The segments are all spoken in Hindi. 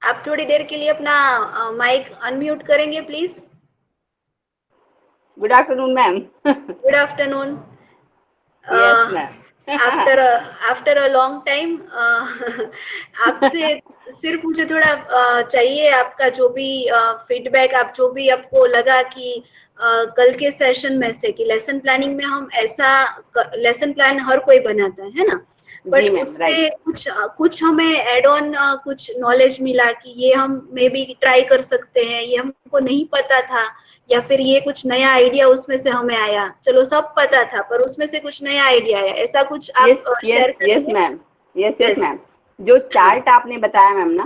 आप थोड़ी देर के लिए अपना माइक अनम्यूट करेंगे please. Good afternoon ma'am. Good afternoon. Yes ma'am. After a long time आपसे सिर्फ मुझे थोड़ा चाहिए आपका जो भी फीडबैक, आप जो भी आपको लगा कि कल के सेशन में से कि लेसन प्लानिंग में हम ऐसा लेसन प्लान हर कोई बनाता है ना, बट जी मैम, उससे राइट। कुछ हमें एड ऑन कुछ नॉलेज मिला कि ये हम मे बी ट्राई कर सकते हैं, ये हमको नहीं पता था, या फिर ये कुछ नया आइडिया उसमें से हमें आया। चलो सब पता था पर उसमें से कुछ नया आइडिया आया, ऐसा कुछ आप यस शेयर यस यस करेंगे? मैम। Yes yes. मैम। जो हाँ चार्ट आपने बताया मैम ना,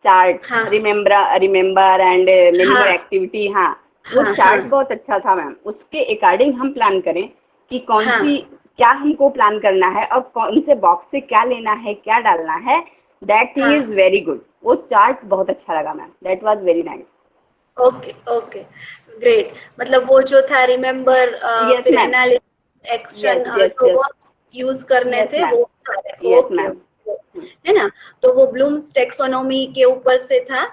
चार्ट हाँ रिमेम्बर एंड मेनी मोर हाँ एक्टिविटी, हाँ, वो हाँ हाँ चार्ट बहुत अच्छा था मैम। उसके अकॉर्डिंग हम प्लान करें कि कौन हाँ। सी, क्या हमको प्लान करना है और कौन से बॉक्स से क्या लेना है, क्या डालना है। दैट थिंग हाँ इज वेरी गुड। वो चार्ट बहुत अच्छा लगा ma'am, that was very nice. Okay okay great. मतलब वो जो था रिमेम्बर, यस फिर ma'am. Analysis, action, yes yes जो यस। वर्ब्स यूज करने यस थे मैम। वो सारे। Yes okay ma'am. ओके है ना। तो वो ब्लूम्स टेक्सोनोमी के ऊपर से था।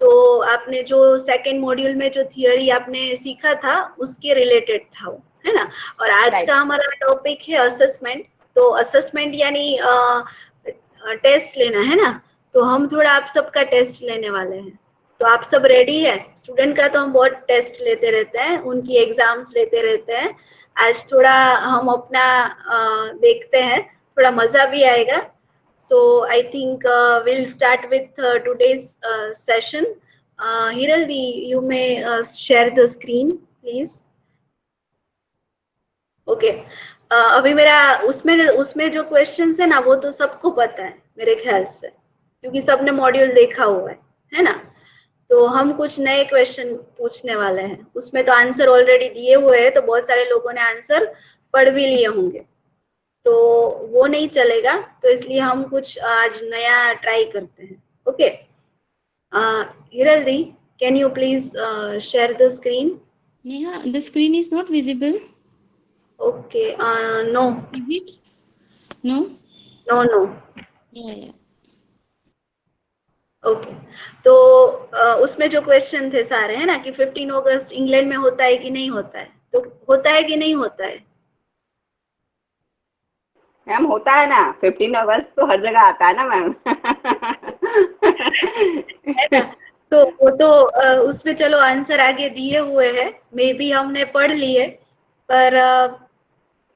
तो आपने जो सेकंड मॉड्यूल में जो थियरी आपने सीखा था उसके रिलेटेड था वो, है ना। और आज का राइट। हमारा टॉपिक है असेसमेंट। तो असेसमेंट यानी टेस्ट लेना, है ना। तो हम थोड़ा आप सबका टेस्ट लेने वाले हैं। तो आप सब रेडी है? स्टूडेंट का तो हम बहुत टेस्ट लेते रहते हैं, उनकी एग्जाम्स लेते रहते हैं। आज थोड़ा हम अपना देखते हैं, थोड़ा मजा भी आएगा। So I think will start with today's session. Hiral, you may share the screen please. Okay. अभी मेरा उसमें उसमें जो क्वेश्चंस है ना वो तो सबको पता है मेरे ख्याल से, क्योंकि सबने मॉड्यूल देखा हुआ है ना। तो हम कुछ नए क्वेश्चन पूछने वाले हैं, उसमें तो आंसर ऑलरेडी दिए हुए हैं, तो बहुत सारे लोगों ने आंसर पढ़ भी लिए होंगे, तो वो नहीं चलेगा। तो इसलिए हम कुछ आज नया ट्राई करते हैं। Okay. Hiral di, can you please share the screen? Neha, the screen is not visible. Okay. No Is it? No? No no. Yeah, yeah. Okay. तो उसमें जो क्वेश्चन थे सारे, है ना, कि 15 अगस्त इंग्लैंड में होता है कि नहीं होता है, तो होता है कि नहीं होता है? मैम होता है ना, 15 अगस्त तो हर जगह आता है ना मैम। है ना। तो वो तो उसमें चलो आंसर आगे दिए हुए हैं, मे बी हमने पढ़ लिए, पर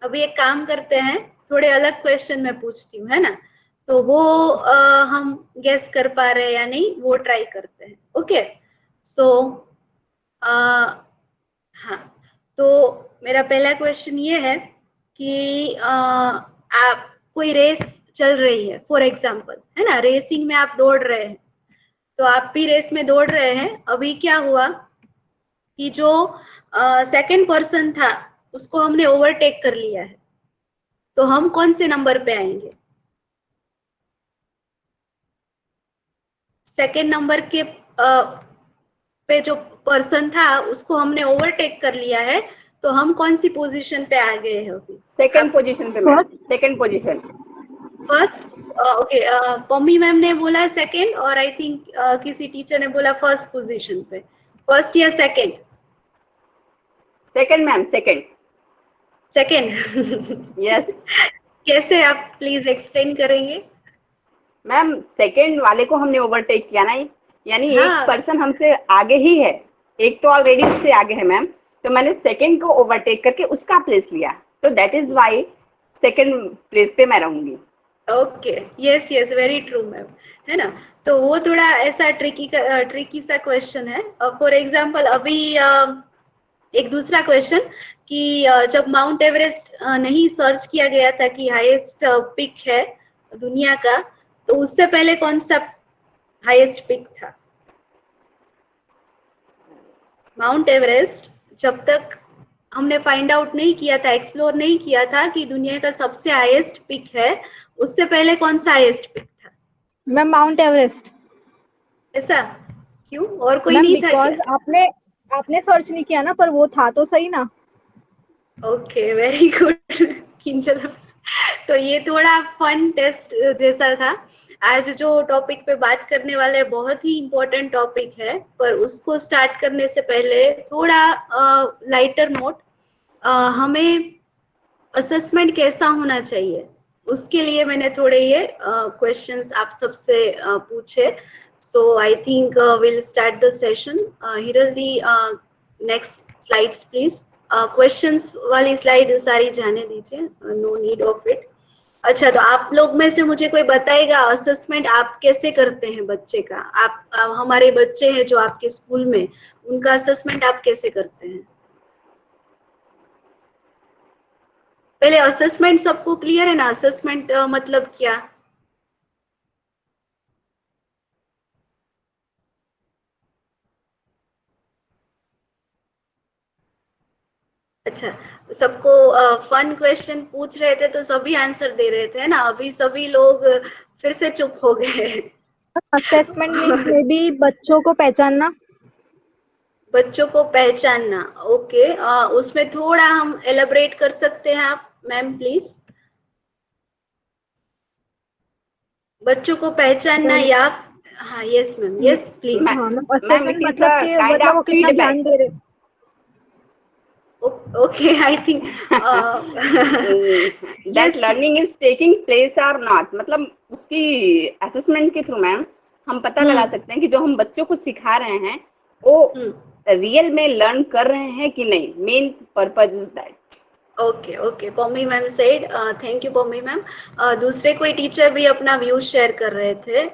अभी एक काम करते हैं, थोड़े अलग क्वेश्चन मैं पूछती हूँ, है ना। तो वो हम गेस कर पा रहे हैं या नहीं वो ट्राई करते हैं। ओके। सो हाँ, तो मेरा पहला क्वेश्चन ये है कि आप कोई रेस चल रही है फॉर एग्जाम्पल, है ना, रेसिंग में आप दौड़ रहे हैं। तो आप भी रेस में दौड़ रहे हैं, अभी क्या हुआ कि जो सेकंड पर्सन था उसको हमने ओवरटेक कर लिया है, तो हम कौन से नंबर पे आएंगे? सेकंड नंबर के पे जो पर्सन था उसको हमने ओवरटेक कर लिया है, तो हम कौन सी पोजीशन पे आ गए हैं अभी? सेकंड आप पोजीशन पे ma'am, second position. First. Okay. Pammi ma'am ने बोला सेकंड, और आई थिंक किसी टीचर ने बोला फर्स्ट पोजीशन पे। फर्स्ट या second? Second ma'am, second. Second. Yes कैसे, आप प्लीज एक्सप्लेन करेंगे? मैम, सेकंड वाले को हमने ओवरटेक किया ना, यानी एक हाँ पर्सन हमसे आगे ही है, एक तो ऑलरेडी उससे आगे है मैम। तो मैंने सेकंड को ओवरटेक करके उसका प्लेस लिया, तो that is Y second place पे मैं रहूंगी। Okay. Yes yes, very true ma'am, है ना। तो वो थोड़ा ऐसा ट्रिकी सा क्वेश्चन है। फॉर एग्जांपल अभी एक दूसरा क्वेश्चन कि जब माउंट एवरेस्ट नहीं सर्च किया गया था कि हाईएस्ट पिक है दुनिया का, तो उससे पहले कौन सा हाईएस्ट पिक था? माउंट एवरेस्ट जब तक हमने फाइंड आउट नहीं किया था, एक्सप्लोर नहीं किया था कि दुनिया का सबसे हाईएस्ट पिक है, उससे पहले कौन सा हाईएस्ट पिक था? Ma'am mount Everest. ऐसा क्यों, और कोई मैम नहीं था क्या? बिकॉज आपने सर्च नहीं किया ना, पर वो था तो सही ना। Okay, very good Kinchal. तो ये थोड़ा फन टेस्ट जैसा था। आज जो टॉपिक पे बात करने वाले हैं बहुत ही इम्पोर्टेंट टॉपिक है, पर उसको स्टार्ट करने से पहले थोड़ा लाइटर नोट, हमें असेसमेंट कैसा होना चाहिए उसके लिए मैंने थोड़े ये क्वेश्चंस आप सबसे पूछे. So I think will start the session. Hiral di, next slides please. Questions वाली स्लाइड सारी जाने दीजिए, नो नीड ऑफ इट. अच्छा, तो आप लोग में से मुझे कोई बताएगा असेसमेंट आप कैसे करते हैं बच्चे का? आप हमारे बच्चे हैं जो आपके स्कूल में, उनका असेसमेंट आप कैसे करते हैं? पहले असेसमेंट सबको क्लियर है ना? असेसमेंट मतलब क्या? अच्छा, सबको फन क्वेश्चन पूछ रहे थे तो सभी आंसर दे रहे थे ना. अभी सभी लोग फिर से चुप हो गए. असेसमेंट मीन्स मे बी बच्चों को पहचानना. बच्चों को पहचानना, ओके. उसमें थोड़ा हम एलाबरेट कर सकते हैं आप मैम प्लीज? बच्चों को पहचानना या हाँ, यस मैम, यस प्लीज. हाँ, Ma'am, असेसमेंट it is मतलब a कि kind मतलब of वो कितना feedback. ध्यान दे रहे. Okay, I think that yes, learning is taking place or not, मतलब उसकी असेसमेंट के थ्रू मैम हम पता लगा सकते हैं कि जो हम बच्चों को सिखा रहे हैं वो रियल में लर्न कर रहे हैं कि नहीं. Main purpose is that. Okay okay, Pammi ma'am said. Thank you Pammi ma'am. दूसरे कोई टीचर भी अपना व्यू शेयर कर रहे थे.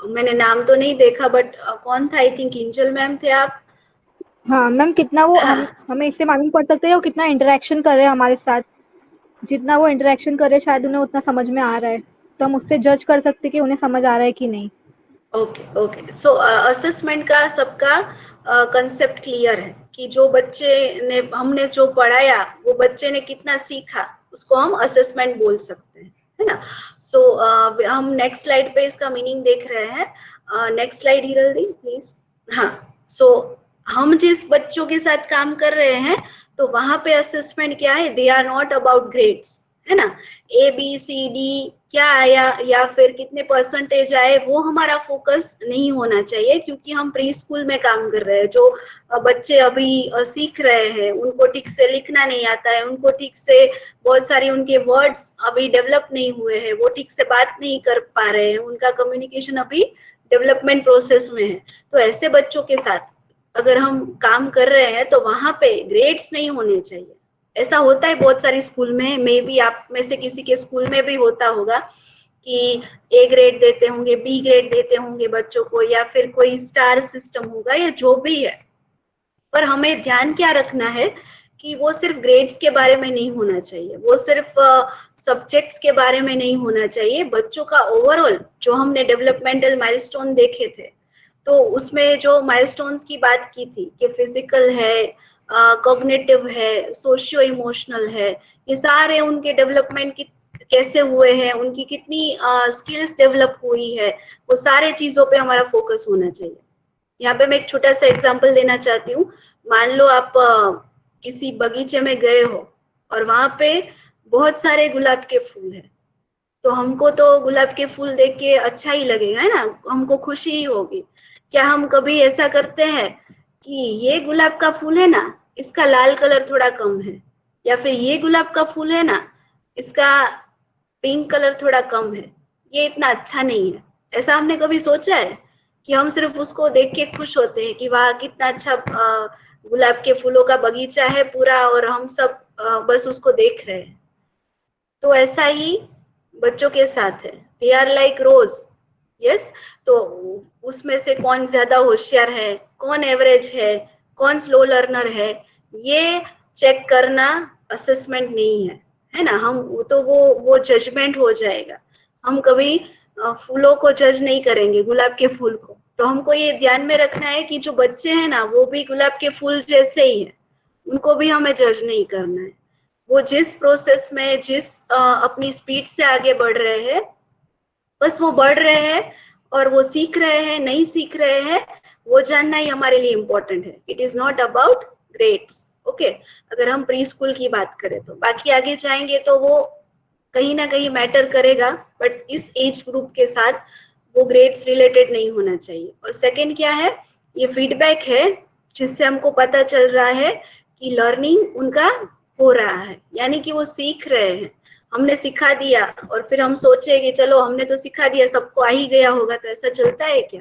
मैंने नाम तो नहीं देखा, बट कौन था? आई थिंक इंजल मैम थे आप. हाँ मैम, कितना वो हमें इससे मालूम पड़ सकता है वो कितना इंटरेक्शन कर रहे हैं हमारे साथ. जितना वो इंटरेक्शन कर रहे हैं शायद उन्हें उतना समझ में आ रहा है, तो हम उससे जज कर सकते हैं कि उन्हें समझ आ रहा है कि नहीं. ओके ओके, सो असेसमेंट का सबका कंसेप्ट क्लियर है कि जो बच्चे ने हमने जो पढ़ाया वो बच्चे ने कितना सीखा, उसको हम असेसमेंट बोल सकते हैं, है ना? सो हम नेक्स्ट स्लाइड पे इसका मीनिंग देख रहे हैं. Next slide Hiral the please. हाँ, सो हम जिस बच्चों के साथ काम कर रहे हैं तो वहां पे असेसमेंट क्या है? They are not about grades, है ना? ABCD क्या आया या फिर कितने परसेंटेज आए, वो हमारा फोकस नहीं होना चाहिए, क्योंकि हम प्री स्कूल में काम कर रहे हैं. जो बच्चे अभी सीख रहे हैं, उनको ठीक से लिखना नहीं आता है, उनको ठीक से बहुत सारी उनके वर्ड्स अभी डेवलप नहीं हुए हैं, वो ठीक से बात नहीं कर पा रहे हैं, उनका कम्युनिकेशन अभी डेवलपमेंट प्रोसेस में है. तो ऐसे बच्चों के साथ अगर हम काम कर रहे हैं तो वहां पे ग्रेड्स नहीं होने चाहिए. ऐसा होता है बहुत सारी स्कूल में, मे बी आप में से किसी के स्कूल में भी होता होगा कि A ग्रेड देते होंगे, B ग्रेड देते होंगे बच्चों को, या फिर कोई स्टार सिस्टम होगा, या जो भी है. पर हमें ध्यान क्या रखना है कि वो सिर्फ ग्रेड्स के बारे में नहीं होना चाहिए, वो सिर्फ सब्जेक्ट्स के बारे में नहीं होना चाहिए. बच्चों का ओवरऑल जो हमने डेवलपमेंटल माइलस्टोन देखे थे, तो उसमें जो माइलस्टोन्स की बात की थी कि फिजिकल है, कॉग्निटिव है, सोशियो इमोशनल है, ये सारे उनके डेवलपमेंट की कैसे हुए हैं, उनकी कितनी स्किल्स डेवलप हुई है, वो सारे चीजों पे हमारा फोकस होना चाहिए. यहाँ पे मैं एक छोटा सा एग्जांपल देना चाहती हूँ. मान लो आप किसी बगीचे में गए हो और वहां पे बहुत सारे गुलाब के फूल है, तो हमको तो गुलाब के फूल देख के अच्छा ही लगेगा, है ना? हमको खुशी ही होगी. क्या हम कभी ऐसा करते हैं कि ये गुलाब का फूल है ना, इसका लाल कलर थोड़ा कम है, या फिर ये गुलाब का फूल है ना, इसका पिंक कलर थोड़ा कम है, ये इतना अच्छा नहीं है? ऐसा हमने कभी सोचा है? कि हम सिर्फ उसको देख के खुश होते हैं कि वाह कितना अच्छा गुलाब के फूलों का बगीचा है पूरा, और हम सब बस उसको देख रहे हैं. तो ऐसा ही बच्चों के साथ है. They are like rose. Yes, तो उसमें से कौन ज्यादा होशियार है, कौन एवरेज है, कौन स्लो लर्नर है, ये चेक करना असेसमेंट नहीं है, है ना? हम तो वो जजमेंट हो जाएगा. हम कभी फूलों को जज नहीं करेंगे, गुलाब के फूल को. तो हमको ये ध्यान में रखना है कि जो बच्चे हैं ना, वो भी गुलाब के फूल जैसे ही है, उनको भी हमें जज नहीं करना है. वो जिस प्रोसेस में, जिस अपनी स्पीड से आगे बढ़ रहे हैं, बस वो बढ़ रहे हैं, और वो सीख रहे हैं, नहीं सीख रहे हैं, वो जानना ही हमारे लिए इम्पोर्टेंट है. It is not about grades. Okay, अगर हम प्री स्कूल की बात करें तो बाकी आगे जाएंगे तो वो कहीं ना कहीं मैटर करेगा, बट इस एज ग्रुप के साथ वो ग्रेड्स रिलेटेड नहीं होना चाहिए। और सेकंड क्या है, ये फीडबैक है जिससे हमको पता चल रहा है कि लर्निंग उनका हो रहा है, यानी कि वो सीख रहे हैं। हमने सिखा दिया और फिर हम सोचे कि चलो हमने तो सिखा दिया, सबको आ ही गया होगा, तो ऐसा चलता है क्या?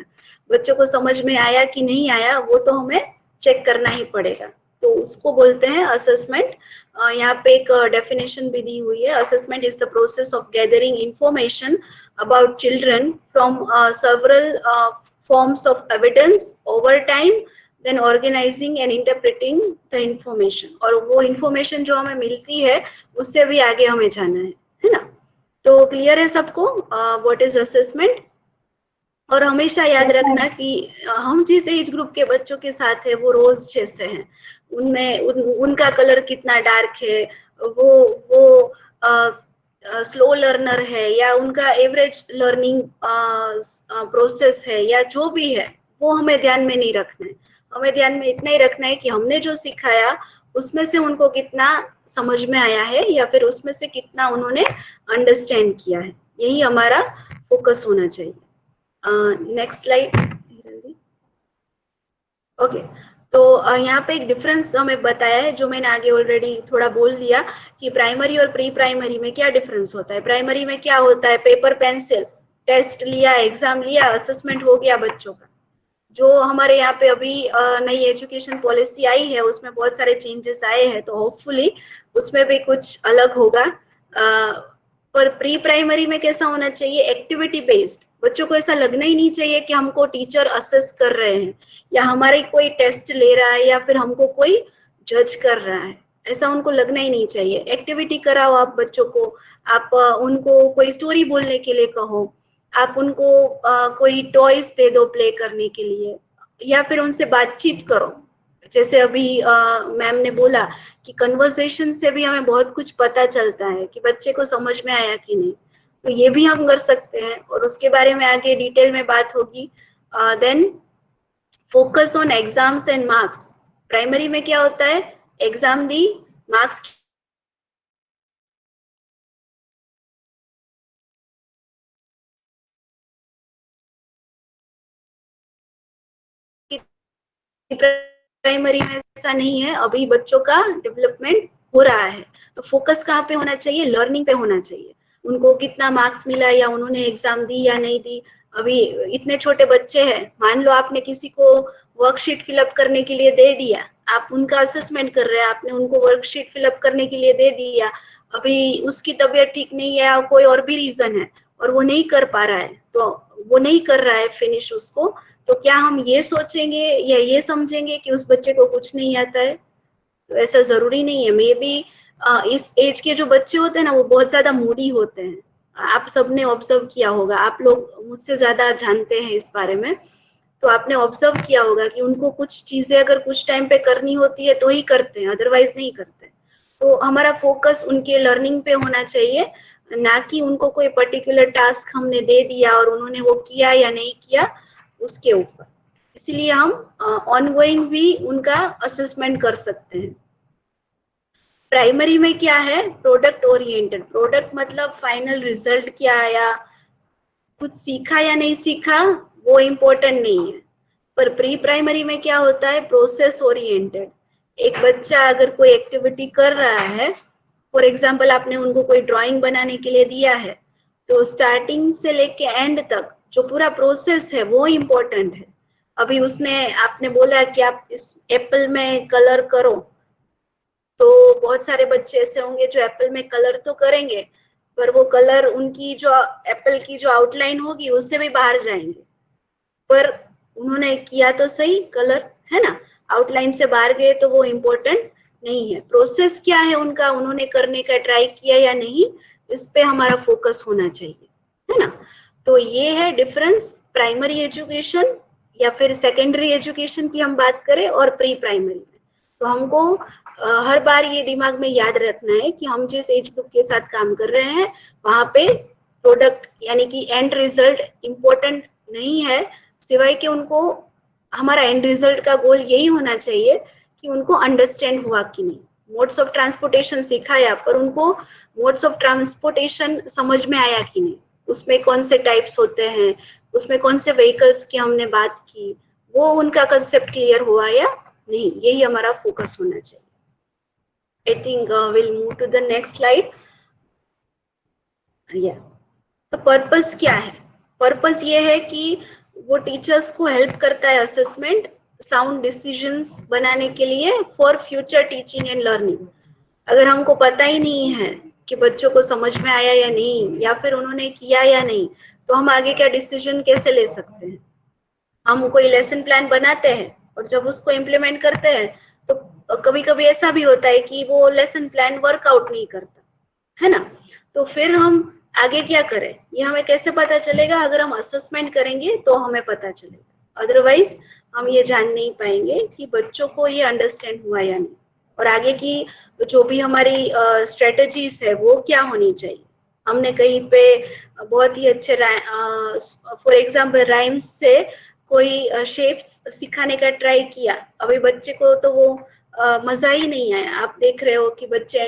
बच्चों को समझ में आया कि नहीं आया वो तो हमें चेक करना ही पड़ेगा। तो उसको बोलते हैं असेसमेंट। यहाँ पे एक डेफिनेशन भी दी हुई है, assessment is the process of gathering information about children from several forms of evidence over time, then organizing and interpreting the information। और वो information जो हमें मिलती है उससे भी आगे हमें जाना है ना? तो क्लियर है सबको व्हाट इज असेसमेंट? और हमेशा याद रखना कि हम जिस एज ग्रुप के बच्चों के साथ है वो रोज जैसे हैं, उनमें उनका कलर कितना डार्क है, वो स्लो लर्नर है या उनका एवरेज लर्निंग प्रोसेस है या जो भी है, वो हमें ध्यान में नहीं रखना है। हमें ध्यान में इतना ही रखना है कि हमने जो सिखाया उसमें से उनको कितना समझ में आया है या फिर उसमें से कितना उन्होंने अंडरस्टैंड किया है, यही हमारा फोकस होना चाहिए। Next slide. ओके, तो यहाँ पे एक डिफरेंस हमें बताया है जो मैंने आगे ऑलरेडी थोड़ा बोल दिया कि प्राइमरी और प्री प्राइमरी में क्या डिफरेंस होता है। प्राइमरी में क्या होता है, पेपर पेंसिल, टेस्ट लिया, एग्जाम लिया, असेसमेंट हो गया बच्चों का। जो हमारे यहाँ पे अभी नई एजुकेशन पॉलिसी आई है उसमें बहुत सारे चेंजेस आए हैं, तो होपफुली उसमें भी कुछ अलग होगा। पर प्री प्राइमरी में कैसा होना चाहिए, एक्टिविटी बेस्ड। बच्चों को ऐसा लगना ही नहीं चाहिए कि हमको टीचर असेस कर रहे हैं या हमारे कोई टेस्ट ले रहा है या फिर हमको कोई जज कर रहा है, ऐसा उनको लगना ही नहीं चाहिए। एक्टिविटी कराओ आप बच्चों को, आप उनको कोई स्टोरी बोलने के लिए कहो, आप उनको कोई टॉयज दे दो प्ले करने के लिए, या फिर उनसे बातचीत करो। जैसे अभी मैम ने बोला कि कन्वर्सेशन से भी हमें बहुत कुछ पता चलता है कि बच्चे को समझ में आया कि नहीं, तो ये भी हम कर सकते हैं और उसके बारे में आगे डिटेल में बात होगी। Then focus on exams and marks. Primary में क्या होता है, एग्जाम दी, मार्क्स प्राइमरी में ऐसा नहीं है, अभी बच्चों का डेवलपमेंट हो रहा है। तो फोकस कहाँ पे होना चाहिए, लर्निंग पे होना चाहिए। उनको कितना मार्क्स मिला या उन्होंने एग्जाम दी या नहीं दी। अभी इतने छोटे बच्चे हैं, मान लो आपने किसी को वर्कशीट फिलअप करने के लिए दे दिया, आप उनका असेसमेंट कर रहे हैं, आपने उनको वर्कशीट फिलअप करने के लिए दे दिया, अभी उसकी तबीयत ठीक नहीं है या कोई और भी रीजन है और वो नहीं कर पा रहा है, तो वो नहीं कर रहा है फिनिश उसको, तो क्या हम ये सोचेंगे या ये समझेंगे कि उस बच्चे को कुछ नहीं आता है? तो ऐसा जरूरी नहीं है। मे बी इस एज के जो बच्चे होते हैं ना वो बहुत ज्यादा मूडी होते हैं, आप सबने ऑब्जर्व किया होगा, आप लोग मुझसे ज्यादा जानते हैं इस बारे में, तो आपने ऑब्जर्व किया होगा कि उनको कुछ चीजें अगर कुछ टाइम पे करनी होती है तो ही करते हैं, अदरवाइज नहीं करते। तो हमारा फोकस उनके लर्निंग पे होना चाहिए, ना कि उनको कोई पर्टिकुलर टास्क हमने दे दिया और उन्होंने वो किया या नहीं किया उसके ऊपर। इसलिए हम ऑनगोइंग भी उनका असेसमेंट कर सकते हैं। प्राइमरी में क्या है, प्रोडक्ट ओरिएंटेड। प्रोडक्ट मतलब फाइनल रिजल्ट क्या आया, कुछ सीखा या नहीं सीखा वो इम्पोर्टेंट नहीं है। पर प्री प्राइमरी में क्या होता है, प्रोसेस ओरिएंटेड। एक बच्चा अगर कोई एक्टिविटी कर रहा है, फॉर एग्जाम्पल आपने उनको कोई ड्राइंग बनाने के लिए दिया है, तो स्टार्टिंग से लेके एंड तक जो पूरा प्रोसेस है वो इम्पोर्टेंट है। अभी उसने आपने बोला कि आप इस एप्पल में कलर करो, तो बहुत सारे बच्चे ऐसे होंगे जो एप्पल में कलर तो करेंगे पर वो कलर उनकी जो एप्पल की जो आउटलाइन होगी उससे भी बाहर जाएंगे, पर उन्होंने किया तो सही कलर, है ना, आउटलाइन से बाहर गए तो वो इम्पोर्टेंट नहीं है। प्रोसेस क्या है उनका, उन्होंने करने का ट्राई किया या नहीं, इस पे हमारा फोकस होना चाहिए, है ना। तो ये है डिफरेंस प्राइमरी एजुकेशन या फिर सेकेंडरी एजुकेशन की हम बात करें और प्री प्राइमरी में। तो हमको हर बार ये दिमाग में याद रखना है कि हम जिस एज ग्रुप के साथ काम कर रहे हैं वहां पे प्रोडक्ट यानी कि एंड रिजल्ट इम्पोर्टेंट नहीं है, सिवाय कि उनको हमारा एंड रिजल्ट का गोल यही होना चाहिए कि उनको अंडरस्टैंड हुआ कि नहीं, मोड्स ऑफ ट्रांसपोर्टेशन सिखाया, पर उनको मोड्स ऑफ ट्रांसपोर्टेशन समझ में आया कि नहीं, उसमें कौन से टाइप्स होते हैं, उसमें कौन से व्हीकल्स की हमने बात की, वो उनका कंसेप्ट क्लियर हुआ या नहीं, यही हमारा फोकस होना चाहिए. I think will move to the next slide. या तो पर्पस क्या है? पर्पस ये है कि वो टीचर्स को हेल्प करता है असेसमेंट साउंड डिसीजंस बनाने के लिए for future teaching and learning. अगर हमको पता ही नहीं है कि बच्चों को समझ में आया या नहीं, या फिर उन्होंने किया या नहीं, तो हम आगे क्या डिसीजन कैसे ले सकते हैं? हम कोई लेसन प्लान बनाते हैं और जब उसको इम्प्लीमेंट करते हैं तो कभी कभी ऐसा भी होता है कि वो लेसन प्लान वर्कआउट नहीं करता है ना. तो फिर हम आगे क्या करें, ये हमें कैसे पता चलेगा? अगर हम असेसमेंट करेंगे तो हमें पता चलेगा, अदरवाइज हम ये जान नहीं पाएंगे कि बच्चों को ये अंडरस्टैंड हुआ या नहीं, और आगे की जो भी हमारी स्ट्रेटजीज है वो क्या होनी चाहिए. हमने कहीं पे बहुत ही अच्छे फॉर एग्जाम्पल राइम्स से कोई शेप्स सिखाने का ट्राई किया, अभी बच्चे को तो वो मजा ही नहीं आया. आप देख रहे हो कि बच्चे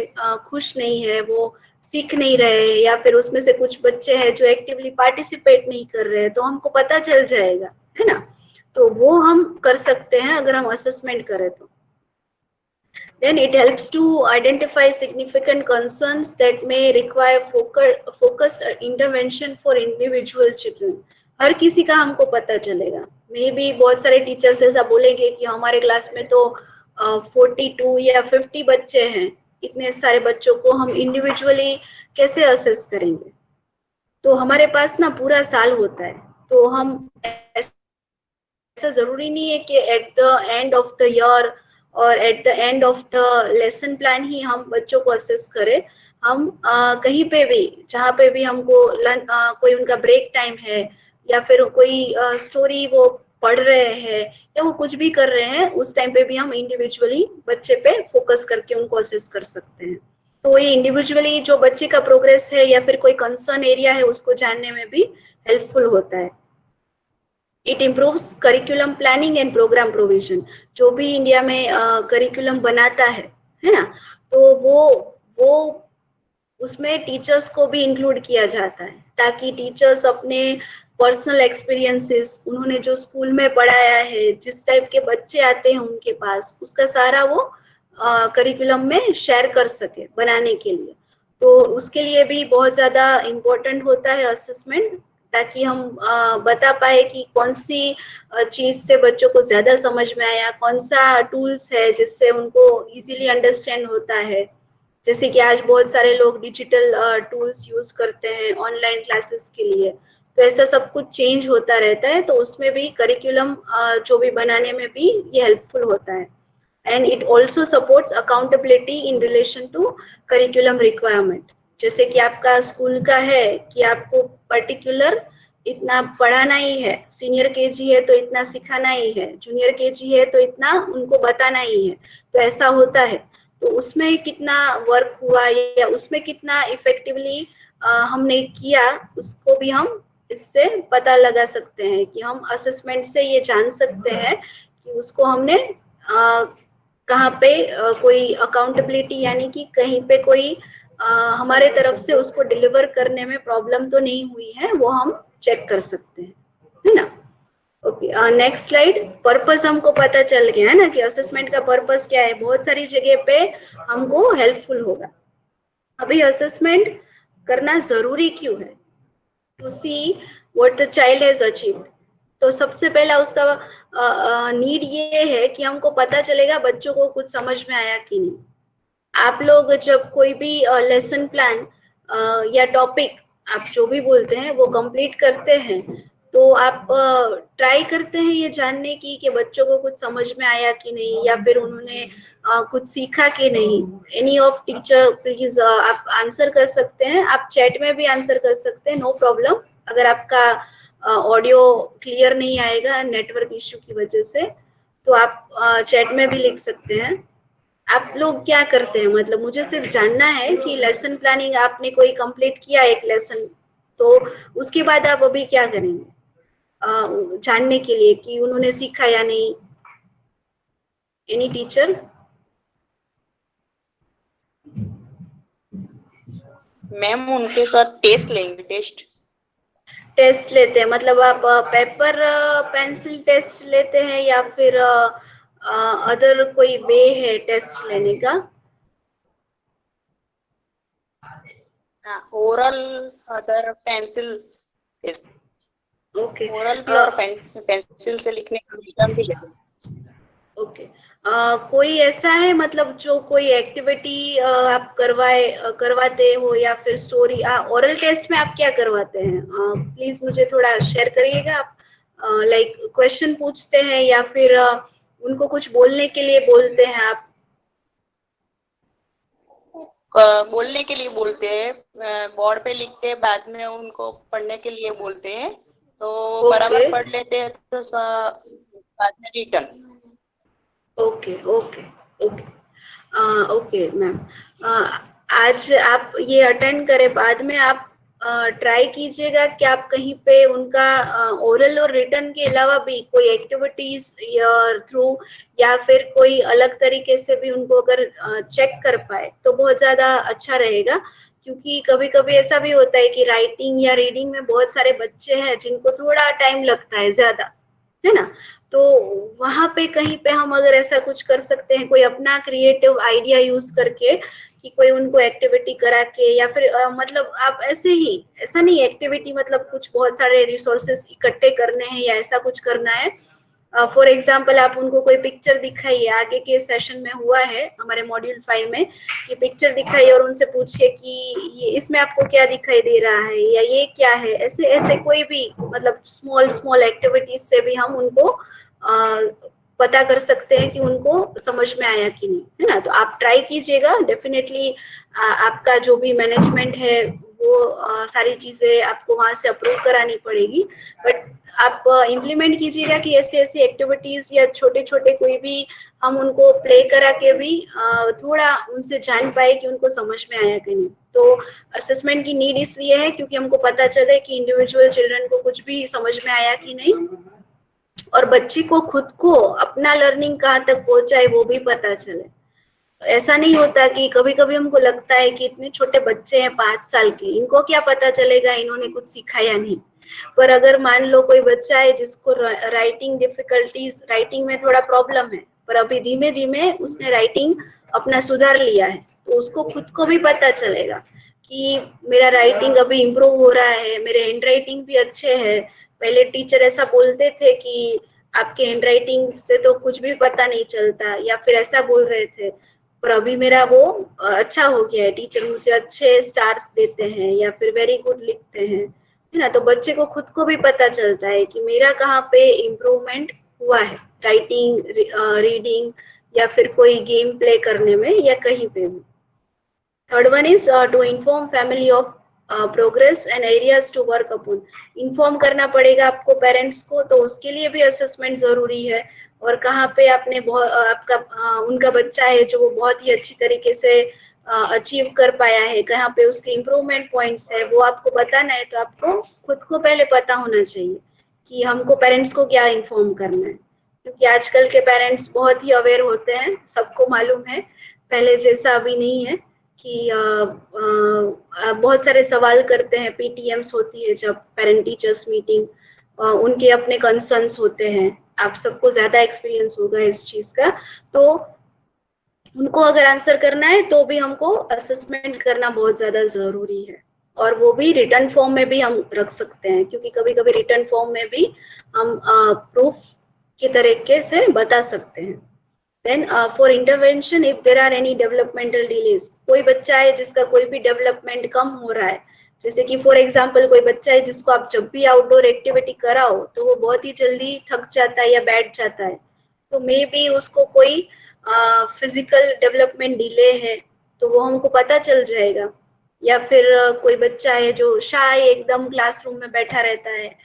खुश नहीं है, वो सीख नहीं रहे, या फिर उसमें से कुछ बच्चे हैं जो एक्टिवली पार्टिसिपेट नहीं कर रहे हैं, तो हमको पता चल जाएगा, है ना. तो वो हम कर सकते हैं अगर हम असेसमेंट करें तो. Then it helps to identify significant concerns that may require focused intervention for individual children. हर किसी का हमको पता चलेगा. मे बी बहुत सारे टीचर्स ऐसा बोलेंगे कि हमारे क्लास में तो 42 या 50 बच्चे हैं, इतने सारे बच्चों को हम इंडिविजुअली कैसे असेस करेंगे? तो हमारे पास ना पूरा साल होता है, तो हम ऐसा जरूरी नहीं है कि at the end of the year और at the end of the lesson plan ही हम बच्चों को असेस करें. हम कहीं पे भी, जहाँ पे भी हमको कोई उनका ब्रेक टाइम है, या फिर कोई स्टोरी वो पढ़ रहे हैं, या वो कुछ भी कर रहे हैं, उस टाइम पे भी हम इंडिविजुअली बच्चे पे फोकस करके उनको असेस कर सकते हैं. तो ये इंडिविजुअली जो बच्चे का प्रोग्रेस है या फिर कोई कंसर्न एरिया है उसको जानने में भी हेल्पफुल होता है. It improves curriculum planning and program provision. जो भी इंडिया में करिकुलम बनाता है ना, तो वो उसमें टीचर्स को भी इंक्लूड किया जाता है, ताकि टीचर्स अपने पर्सनल एक्सपीरियंसेस, उन्होंने जो स्कूल में पढ़ाया है, जिस टाइप के बच्चे आते हैं उनके पास, उसका सारा वो करिकुलम में शेयर कर सके बनाने के लिए. तो उसके लिए भी बहुत ज़्यादा इम्पोर्टेंट होता है असेसमेंट, ताकि हम बता पाए कि कौन सी चीज से बच्चों को ज्यादा समझ में आया, कौन सा टूल्स है जिससे उनको इजीली अंडरस्टैंड होता है. जैसे कि आज बहुत सारे लोग डिजिटल टूल्स यूज करते हैं ऑनलाइन क्लासेस के लिए, तो ऐसा सब कुछ चेंज होता रहता है. तो उसमें भी करिकुलम जो भी बनाने में भी ये हेल्पफुल होता है. And it also supports accountability in relation to curriculum requirement. जैसे कि आपका स्कूल का है कि आपको पर्टिकुलर इतना पढ़ाना ही है, सीनियर केजी है तो इतना सिखाना ही है, जूनियर केजी है तो इतना उनको बताना ही है, तो ऐसा होता है. तो उसमें कितना वर्क हुआ या उसमें कितना इफेक्टिवली हमने किया, उसको भी हम इससे पता लगा सकते हैं कि हम असेसमेंट से ये जान सकते हैं कि उसको हमने कहाँ पे कोई अकाउंटेबिलिटी, यानी कि कहीं पे कोई हमारे तरफ से उसको डिलीवर करने में प्रॉब्लम तो नहीं हुई है, वो हम चेक कर सकते हैं, है ना. Okay, next slide. पर्पस हमको पता चल गया है ना कि असेसमेंट का पर्पस क्या है, बहुत सारी जगह पे हमको हेल्पफुल होगा. अभी असेसमेंट करना जरूरी क्यों है? To see what the child has achieved. तो सबसे पहला उसका नीड ये है कि हमको पता चलेगा बच्चों को कुछ समझ में आया कि नहीं. आप लोग जब कोई भी लेसन प्लान या टॉपिक, आप जो भी बोलते हैं, वो कंप्लीट करते हैं, तो आप ट्राई करते हैं ये जानने की कि बच्चों को कुछ समझ में आया कि नहीं, या फिर उन्होंने कुछ सीखा कि नहीं. एनी ऑफ टीचर प्लीज आप आंसर कर सकते हैं, आप चैट में भी आंसर कर सकते हैं, नो प्रॉब्लम. अगर आपका ऑडियो क्लियर नहीं आएगा नेटवर्क इश्यू की वजह से, तो आप चैट में भी लिख सकते हैं. आप लोग क्या करते हैं, मतलब मुझे सिर्फ जानना है कि लेसन प्लानिंग आपने कोई कंप्लीट किया एक लेसन, तो उसके बाद आप अभी क्या करेंगे जानने के लिए कि उन्होंने सीखा या नहीं. Any teacher? मैम उनके साथ टेस्ट लेंगे, टेस्ट लेते हैं मतलब आप पेपर पेंसिल टेस्ट लेते हैं या फिर अदर कोई वे है टेस्ट लेने का? Oral other pencil test, okay oral भी और पेंसिल से लिखने का एग्जाम भी लेते हैं। ओके कोई ऐसा है मतलब जो कोई एक्टिविटी आप करवाते हो या फिर स्टोरी ओरल टेस्ट में आप क्या करवाते हैं? प्लीज मुझे थोड़ा शेयर करिएगा आप। लाइक क्वेश्चन पूछते हैं या फिर उनको कुछ बोलने के लिए बोलते हैं आप? बोलने के लिए बोलते हैं, बोर्ड पे लिखते हैं, बाद में उनको पढ़ने के लिए बोलते हैं, तो बराबर पढ़ लेते हैं तो बाद में return. Okay okay okay okay ma'am, आज आप ये अटेंड करें, बाद में आप ट्राई कीजिएगा कि आप कहीं पे उनका ओरल और रिटर्न के अलावा भी कोई एक्टिविटीज थ्रू या फिर कोई अलग तरीके से भी उनको अगर चेक कर पाए तो बहुत ज्यादा अच्छा रहेगा। क्योंकि कभी कभी ऐसा भी होता है कि राइटिंग या रीडिंग में बहुत सारे बच्चे हैं जिनको थोड़ा टाइम लगता है ज्यादा, है ना? तो वहां पे कहीं पे हम अगर ऐसा कुछ कर सकते हैं, कोई अपना क्रिएटिव आइडिया यूज करके कि कोई उनको एक्टिविटी करा के या फिर मतलब आप ऐसे ही, ऐसा नहीं एक्टिविटी मतलब कुछ बहुत सारे रिसोर्सेस इकट्ठे करने हैं या ऐसा कुछ करना है। फॉर एग्जाम्पल आप उनको कोई पिक्चर दिखाइए, आगे के सेशन में हुआ है हमारे मॉड्यूल 5 में कि पिक्चर दिखाइए और उनसे पूछिए कि ये इसमें आपको क्या दिखाई दे रहा है या ये क्या है। ऐसे ऐसे कोई भी मतलब स्मॉल स्मॉल एक्टिविटीज से भी हम उनको पता कर सकते हैं कि उनको समझ में आया कि नहीं, है ना? तो आप ट्राई कीजिएगा डेफिनेटली। आपका जो भी मैनेजमेंट है वो सारी चीजें आपको वहां से अप्रूव करानी पड़ेगी, बट आप इम्प्लीमेंट कीजिएगा कि ऐसी ऐसी एक्टिविटीज या छोटे छोटे कोई भी हम उनको प्ले करा के भी थोड़ा उनसे जान पाए कि उनको समझ में आया कि नहीं। तो असेसमेंट की नीड इसलिए है क्योंकि हमको पता चले कि इंडिविजुअल चिल्ड्रन को कुछ भी समझ में आया कि नहीं, और बच्चे को खुद को अपना लर्निंग कहाँ तक पहुंचा है वो भी पता चले। ऐसा नहीं होता कि कभी कभी हमको लगता है कि इतने छोटे बच्चे हैं 5 साल के, इनको क्या पता चलेगा इन्होंने कुछ सीखा या नहीं। पर अगर मान लो कोई बच्चा है जिसको राइटिंग डिफिकल्टीज, राइटिंग में थोड़ा प्रॉब्लम है, पर अभी धीमे धीमे उसने राइटिंग अपना सुधार लिया है, तो उसको खुद को भी पता चलेगा कि मेरा राइटिंग अभी इम्प्रूव हो रहा है, मेरे हैंड राइटिंग भी अच्छे है। पहले टीचर ऐसा बोलते थे कि आपके हैंड राइटिंग से तो कुछ भी पता नहीं चलता, या फिर ऐसा बोल रहे थे, पर अभी मेरा वो अच्छा हो गया है, टीचर मुझे अच्छे स्टार्स देते हैं या फिर वेरी गुड लिखते हैं, है ना? तो बच्चे को खुद को भी पता चलता है कि मेरा कहाँ पे इम्प्रूवमेंट हुआ है, राइटिंग, रीडिंग या फिर कोई गेम प्ले करने में या कहीं पे भी। Third one is to inform family of progress and areas to work upon. Inform करना पड़ेगा आपको पेरेंट्स को, तो उसके लिए भी असेसमेंट जरूरी है। और कहाँ पे आपने आपका उनका बच्चा है जो वो बहुत ही अच्छी तरीके से अचीव कर पाया है, कहाँ पे उसके इम्प्रूवमेंट पॉइंट्स है, वो आपको बताना है। तो आपको खुद को पहले पता होना चाहिए कि हमको पेरेंट्स को क्या इन्फॉर्म करना है, क्योंकि आजकल के पेरेंट्स बहुत ही अवेयर होते हैं, सबको मालूम है, पहले जैसा अभी नहीं है कि बहुत सारे सवाल करते हैं। पीटीएम्स होती है जब पेरेंट टीचर्स मीटिंग, उनके अपने कंसर्न्स होते हैं, आप सबको ज्यादा एक्सपीरियंस होगा इस चीज का। तो उनको अगर आंसर करना है तो भी हमको असेसमेंट करना बहुत ज्यादा जरूरी है, और वो भी रिटर्न फॉर्म में भी हम रख सकते हैं, क्योंकि कभी कभी रिटर्न फॉर्म में भी हम प्रूफ के तरीके से बता सकते हैं। Then for intervention if there are any developmental delays, कोई बच्चा है जिसका कोई भी डेवलपमेंट कम हो रहा है, जैसे कि फॉर एग्जांपल कोई बच्चा है जिसको आप जब भी आउटडोर एक्टिविटी कराओ तो वो बहुत ही जल्दी थक जाता है या बैठ जाता है, तो मे बी उसको कोई फिजिकल डेवलपमेंट डिले है, तो वो हमको पता चल जाएगा। या फिर कोई बच्चा है जो शाय एकदम क्लासरूम में बैठा रहता है,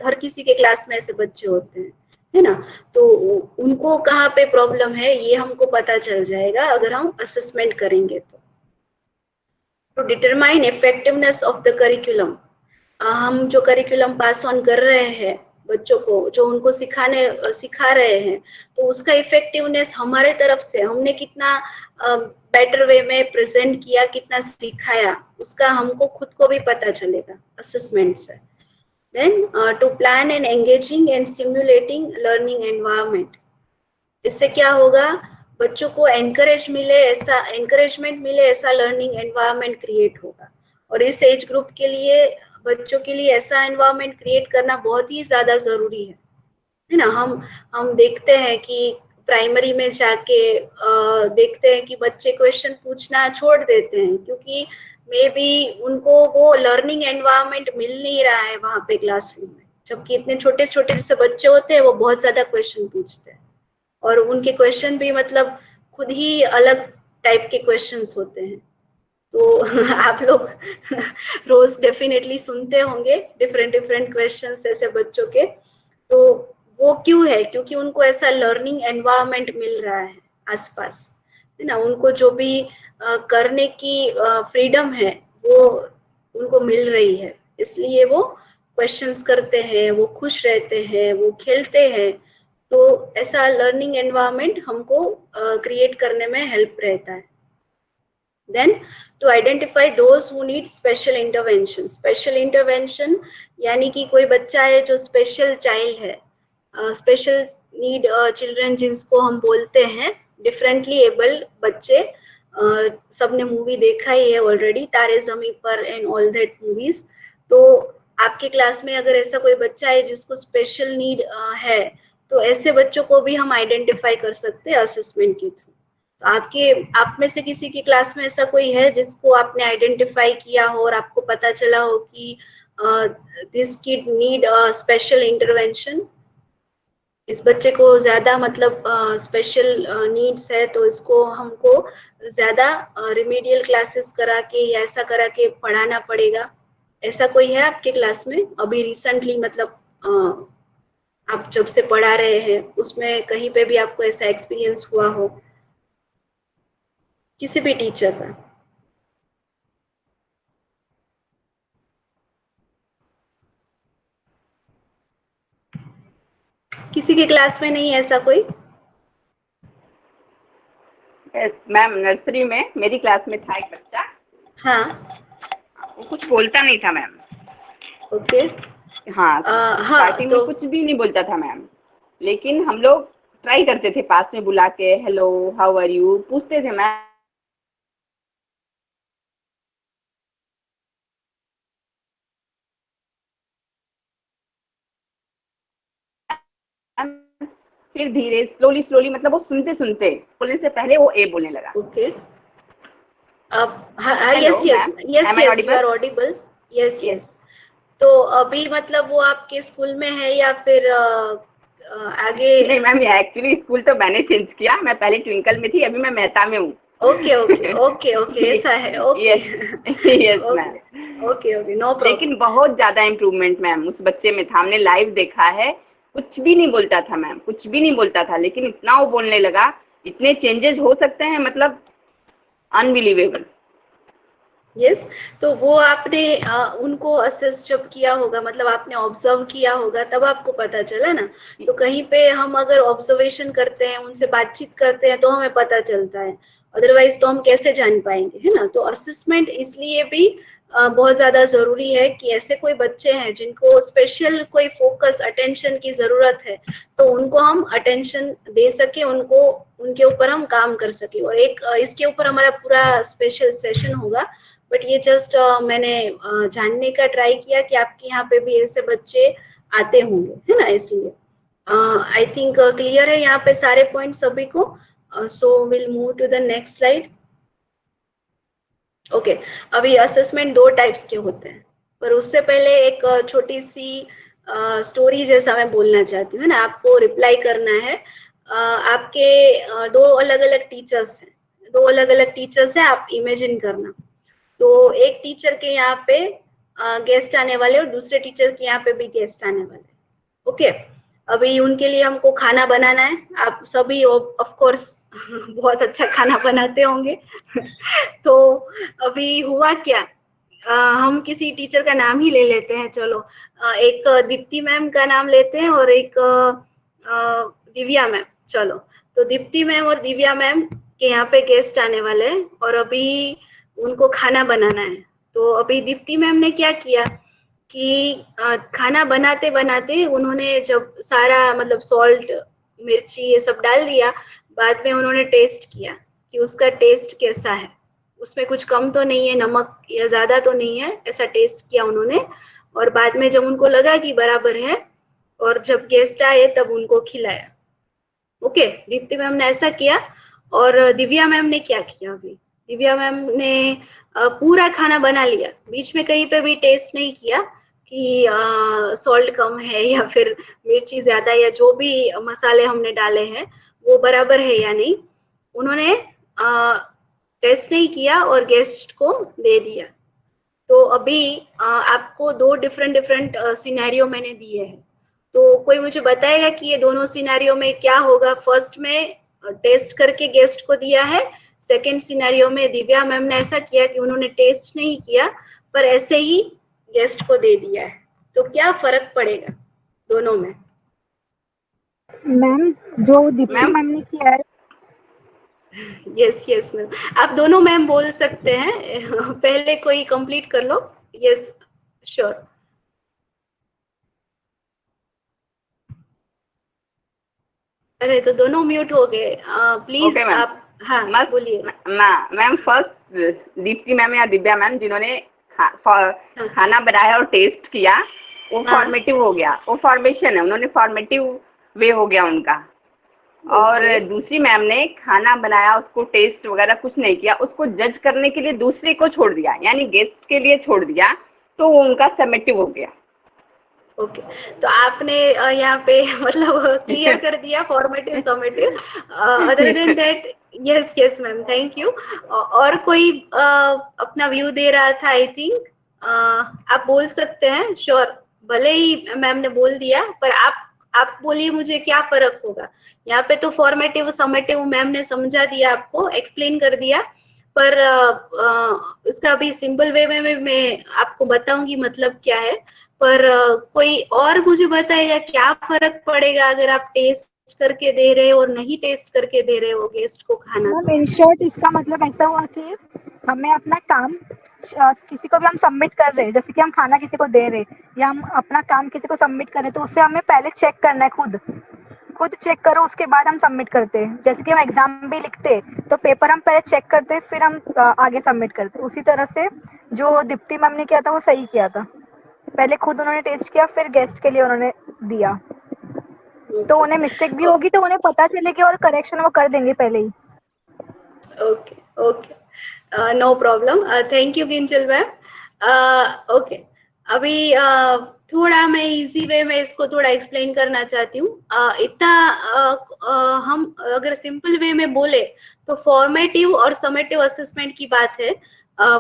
हर किसी के क्लास में ऐसे बच्चे होते हैं, है ना? तो उनको कहाँ पे प्रॉब्लम है ये हमको पता चल जाएगा अगर हम असेसमेंट करेंगे। तो to determine effectiveness of the curriculum, हम जो करिकुलम पास ऑन कर रहे हैं बच्चों को, जो उनको सिखा रहे हैं, तो उसका इफेक्टिवनेस हमारे तरफ से हमने कितना बेटर वे में प्रेजेंट किया, कितना सिखाया, उसका हमको खुद को भी पता चलेगा असेसमेंट से। Then to plan an engaging and stimulating learning environment, इससे क्या होगा, बच्चों को एनकरेजमेंट मिले ऐसा लर्निंग एनवायरनमेंट क्रिएट होगा। और इस एज ग्रुप के लिए, बच्चों के लिए ऐसा एनवायरनमेंट क्रिएट करना बहुत ही ज्यादा जरूरी है ना। हम देखते हैं कि प्राइमरी में जाके देखते हैं कि बच्चे क्वेश्चन पूछना छोड़ देते हैं, क्योंकि मे बी उनको वो लर्निंग एनवायरनमेंट मिल नहीं रहा है वहां पे क्लासरूम में। जबकि इतने छोटे छोटे से बच्चे होते हैं, वो बहुत ज्यादा क्वेश्चन पूछते हैं, और उनके क्वेश्चन भी मतलब खुद ही अलग टाइप के क्वेश्चंस होते हैं। तो आप लोग रोज डेफिनेटली सुनते होंगे डिफरेंट क्वेश्चंस ऐसे बच्चों के। तो वो क्यों है, क्योंकि उनको ऐसा लर्निंग एनवायरनमेंट मिल रहा है आसपास, है ना। उनको जो भी करने की फ्रीडम है वो उनको मिल रही है, इसलिए वो क्वेश्चंस करते हैं, वो खुश रहते हैं, वो खेलते हैं। तो ऐसा लर्निंग एनवायरनमेंट हमको क्रिएट करने में हेल्प रहता है। Then to identify those who need special intervention. Special intervention यानी कि कोई बच्चा है जो स्पेशल चाइल्ड है, स्पेशल नीड चिल्ड्रन जिसको हम बोलते हैं, डिफरेंटली एबल्ड बच्चे। सबने मूवी देखा ही है ऑलरेडी, तारे ज़मीं पर एंड ऑल दैट मूवीज। तो आपके क्लास में अगर ऐसा कोई बच्चा है जिसको स्पेशल नीड है, तो ऐसे बच्चों को भी हम आइडेंटिफाई कर सकते हैं असेसमेंट के थ्रू। तो आप में से किसी की क्लास में ऐसा कोई है जिसको आपने आइडेंटिफाई किया हो और आपको पता चला हो कि this kid need special intervention, इस बच्चे को ज्यादा मतलब स्पेशल नीड्स है, तो इसको हमको ज्यादा रिमीडियल क्लासेस करा के या ऐसा करा के पढ़ाना पड़ेगा। ऐसा कोई है आपके क्लास में अभी रिसेंटली, मतलब आप जब से पढ़ा रहे हैं उसमें कहीं पे भी आपको ऐसा एक्सपीरियंस हुआ हो किसी भी टीचर का? किसी के क्लास में नहीं है ऐसा कोई? यस मैम, नर्सरी में मेरी क्लास में था एक बच्चा। हाँ, वो कुछ बोलता नहीं था मैम। ओके। हाँ, हाँ, स्टार्टिंग तो में कुछ भी नहीं बोलता था मैम, लेकिन हम लोग ट्राई करते थे, पास में बुला के हेलो हाउ आर यू पूछते थे मैम। फिर धीरे स्लोली मतलब वो सुनते सुनते बोलने से पहले वो ए बोलने लगा। ओके। अब हाँ, Hello, yes ma'am. Yes Am I yes, audible? You are audible. Yes Yes. Yes. तो अभी मतलब वो आपके स्कूल में है या फिर आगे? नहीं मैम, ये एक्चुअली स्कूल तो मैंने चेंज किया। मैं पहले ट्विंकल में थी, अभी मैं मेहता में हूँ। ओके ओके ओके ओके, ऐसा है। Okay yes ma'am. Okay okay, no problem. लेकिन बहुत ज्यादा इम्प्रूवमेंट मैम उस बच्चे में था, हमने लाइव देखा है। कुछ भी नहीं बोलता था मैम, कुछ भी नहीं बोलता था, लेकिन इतना वो बोलने लगा। इतने चेंजेस हो सकते हैं, मतलब अनबिलीवेबल। यस तो वो आपने उनको असेस जब किया होगा, मतलब आपने ऑब्जर्व किया होगा, तब आपको पता चला ना। तो कहीं पे हम अगर ऑब्जर्वेशन करते हैं, उनसे बातचीत करते हैं, तो हमें पता चलता है, अदरवाइज तो हम कैसे जान पाएंगे, है ना। तो असेसमेंट इसलिए भी बहुत ज्यादा जरूरी है कि ऐसे कोई बच्चे हैं जिनको स्पेशल कोई फोकस अटेंशन की जरूरत है, तो उनको हम अटेंशन दे सके, उनको उनके ऊपर हम काम कर सके। और एक इसके ऊपर हमारा पूरा स्पेशल सेशन होगा, बट ये जस्ट मैंने जानने का ट्राई किया कि आपके यहाँ पे भी ऐसे बच्चे आते होंगे, है ना, इसलिए। आई थिंक क्लियर है यहाँ पे सारे पॉइंट सभी को। So will move to the next slide. Okay, अभी असेसमेंट दो टाइप्स के होते हैं, पर उससे पहले एक छोटी सी स्टोरी जैसा मैं बोलना चाहती हूँ ना। आपको रिप्लाई करना है। आपके दो अलग अलग टीचर्स हैं, दो अलग अलग टीचर्स हैं, आप इमेजिन करना। तो एक टीचर के यहाँ पे गेस्ट आने वाले और दूसरे टीचर के यहाँ पे भी गेस्ट आने वाले। ओके, अभी उनके लिए हमको खाना बनाना है। आप सभी ऑफ कोर्स बहुत अच्छा खाना बनाते होंगे। तो अभी हुआ क्या, हम किसी टीचर का नाम ही ले लेते हैं, चलो एक दीप्ति मैम का नाम लेते हैं और एक दिव्या मैम। चलो, तो दीप्ति मैम और दिव्या मैम के यहाँ पे गेस्ट आने वाले हैं और अभी उनको खाना बनाना है। तो अभी दीप्ति मैम ने क्या किया कि खाना बनाते बनाते उन्होंने जब सारा मतलब सॉल्ट मिर्ची ये सब डाल दिया, बाद में उन्होंने टेस्ट किया कि उसका टेस्ट कैसा है, उसमें कुछ कम तो नहीं है, नमक या ज्यादा तो नहीं है, ऐसा टेस्ट किया उन्होंने। और बाद में जब उनको लगा कि बराबर है और जब गेस्ट आए तब उनको खिलाया। ओके, दीप्ति मैम ने ऐसा किया। और दिव्या मैम ने क्या किया, अभी दिव्या मैम ने पूरा खाना बना लिया, बीच में कहीं पे भी टेस्ट नहीं किया कि सॉल्ट कम है या फिर मिर्ची ज्यादा या जो भी मसाले हमने डाले हैं वो बराबर है या नहीं, उन्होंने टेस्ट नहीं किया और गेस्ट को दे दिया। तो अभी आपको दो डिफरेंट सिनेरियो मैंने दिए हैं, तो कोई मुझे बताएगा कि ये दोनों सिनेरियो में क्या होगा। फर्स्ट में टेस्ट करके गेस्ट को दिया है, सेकंड सिनेरियो में दिव्या मैम ने ऐसा किया कि उन्होंने टेस्ट नहीं किया पर ऐसे ही गेस्ट को दे दिया है। तो क्या फर्क पड़ेगा दोनों में? मैम जो दीप्ति मैम ने किया है, यस मैम, आप दोनों मैम बोल सकते हैं। पहले कोई कंप्लीट कर लो। Yes sure. अरे तो दोनों म्यूट हो गए, प्लीज Okay, ma'am. आप हाँ बोलिए। मैम फर्स्ट दीप्ति मैम या दिव्या मैम जिन्होंने खाना बनाया और टेस्ट किया, वो फॉर्मेटिव हो गया, वो फॉर्मेशन है, उन्होंने फॉर्मेटिव वे हो गया उनका। और दूसरी मैम ने खाना बनाया, उसको टेस्ट वगैरह कुछ नहीं किया, उसको जज करने के लिए दूसरे को छोड़ दिया, यानी गेस्ट के लिए छोड़ दिया, तो वो उनका समेटिव हो गया। ओके, तो आपने यहाँ पे मतलब क्लियर कर दिया formative summative. Other than that yes ma'am, thank you. और कोई अपना व्यू दे रहा था, आई थिंक आप बोल सकते हैं, श्योर। भले ही मैम ने बोल दिया पर आप बोलिए मुझे क्या फर्क होगा। यहाँ पे तो फॉर्मेटिव समेटिव मैम ने समझा दिया, आपको एक्सप्लेन कर दिया, पर इसका अभी सिंपल वे में मैं आपको बताऊंगी मतलब क्या है। पर कोई और मुझे बताएगा क्या फर्क पड़ेगा अगर आप टेस्ट करके दे रहे हो और नहीं टेस्ट करके दे रहे हो गेस्ट को खाना? मैम इन शॉर्ट इसका मतलब ऐसा हुआ कि हमें अपना काम किसी को भी हम सबमिट कर रहे हैं, जैसे कि हम खाना किसी को दे रहे हैं या हम अपना काम किसी को सबमिट कर रहे हैं, तो उससे हमें पहले चेक करना है, खुद चेक करो, उसके बाद हम सबमिट करते हैं। जैसे कि हम एग्जाम भी लिखते हैं तो पेपर हम पहले चेक करते हैं, फिर हम आगे सबमिट करते हैं। उसी तरह से जो दीप्ति मैम ने किया था वो सही किया था, पहले खुद उन्होंने टेस्ट किया फिर गेस्ट के लिए उन्होंने दिया। तो उन्हें मिस्टेक भी होगी तो उन्हें पता चलेगी और करेक्शन वो कर देंगे पहले ही। Okay, no problem, thank you Kinchal ma'am. Okay, अभी थोड़ा मैं इजी वे में इसको थोड़ा एक्सप्लेन करना चाहती हूँ। हम अगर सिंपल वे में बोले तो फॉर्मेटिव और समेटिव असेसमेंट की बात है।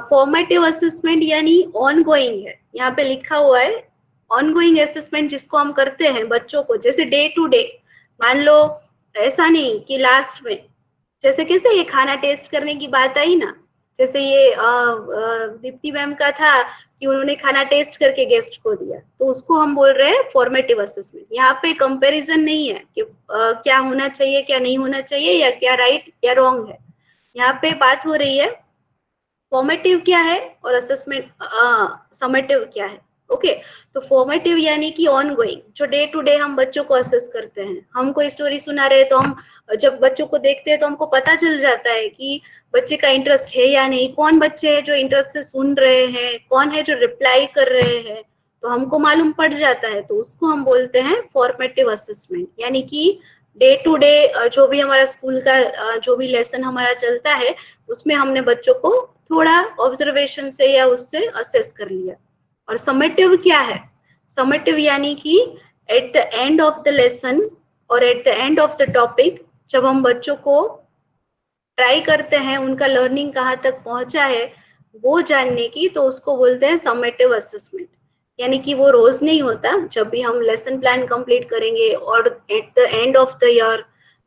फॉर्मेटिव असेसमेंट यानी ऑन गोइंग है, यहाँ पे लिखा हुआ है ऑन गोइंग असेसमेंट, जिसको हम करते हैं बच्चों को, जैसे डे टू डे। मान लो ऐसा नहीं कि लास्ट में, जैसे कैसे ये खाना टेस्ट करने की बात आई ना, जैसे ये दीप्ति मैम का था कि उन्होंने खाना टेस्ट करके गेस्ट को दिया, तो उसको हम बोल रहे हैं फॉर्मेटिव असेसमेंट। यहाँ पे कंपैरिजन नहीं है कि क्या होना चाहिए क्या नहीं होना चाहिए या क्या राइट या रॉन्ग है। यहाँ पे बात हो रही है फॉर्मेटिव क्या है और असेसमेंट समेटिव क्या है। ओके, तो फॉर्मेटिव यानी कि ऑन गोइंग, जो डे टू डे हम बच्चों को असेस करते हैं। हम कोई स्टोरी सुना रहे तो हम जब बच्चों को देखते हैं तो हमको पता चल जाता है कि बच्चे का इंटरेस्ट है या नहीं, कौन बच्चे हैं जो इंटरेस्ट से सुन रहे हैं, कौन है जो रिप्लाई कर रहे हैं, तो हमको मालूम पड़ जाता है। तो उसको हम बोलते हैं फॉर्मेटिव असेसमेंट, यानी कि डे टू डे जो भी हमारा स्कूल का जो भी लेसन हमारा चलता है उसमें हमने बच्चों को थोड़ा ऑब्जर्वेशन से या उससे असेस कर लिया। और समेटिव क्या है? समेटिव यानी कि at the end of the lesson और at the end of the topic, जब हम बच्चों को ट्राई करते हैं उनका लर्निंग कहाँ तक पहुंचा है वो जानने की, तो उसको बोलते हैं समेटिव असेसमेंट। यानी कि वो रोज नहीं होता, जब भी हम लेसन प्लान कंप्लीट करेंगे और at the end of the year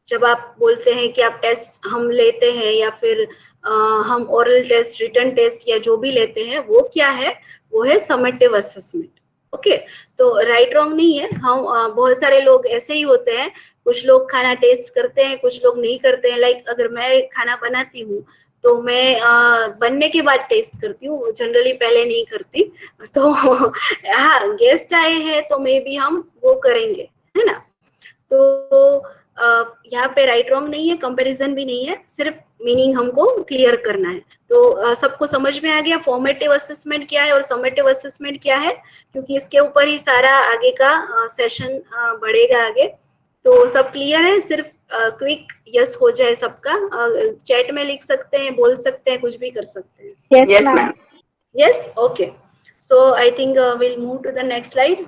जब आप बोलते हैं कि आप टेस्ट हम लेते हैं या फिर हम ओरल टेस्ट, रिटन टेस्ट या जो भी लेते हैं, वो क्या है, वो है समेटिव असेसमेंट। ओके, तो राइट रॉन्ग नहीं है। हम बहुत सारे लोग ऐसे ही होते हैं, कुछ लोग खाना टेस्ट करते हैं, कुछ लोग नहीं करते हैं। लाइक अगर मैं खाना बनाती हूँ तो मैं बनने के बाद टेस्ट करती हूँ, जनरली पहले नहीं करती। तो हाँ, गेस्ट आए हैं तो मे बी हम वो करेंगे, है ना। तो यहाँ पे राइट रॉन्ग नहीं है, कंपैरिजन भी नहीं है, सिर्फ मीनिंग हमको क्लियर करना है। तो सबको समझ में आ गया फॉर्मेटिव असेसमेंट क्या है और समेटिव असेसमेंट क्या है, क्योंकि इसके ऊपर ही सारा आगे का सेशन बढ़ेगा आगे। तो सब क्लियर है, सिर्फ क्विक यस हो जाए सबका। चैट में लिख सकते हैं, बोल सकते हैं, कुछ भी कर सकते हैं। Yes yes ma'am. Ma'am. Yes, okay. So I think will move to the next slide.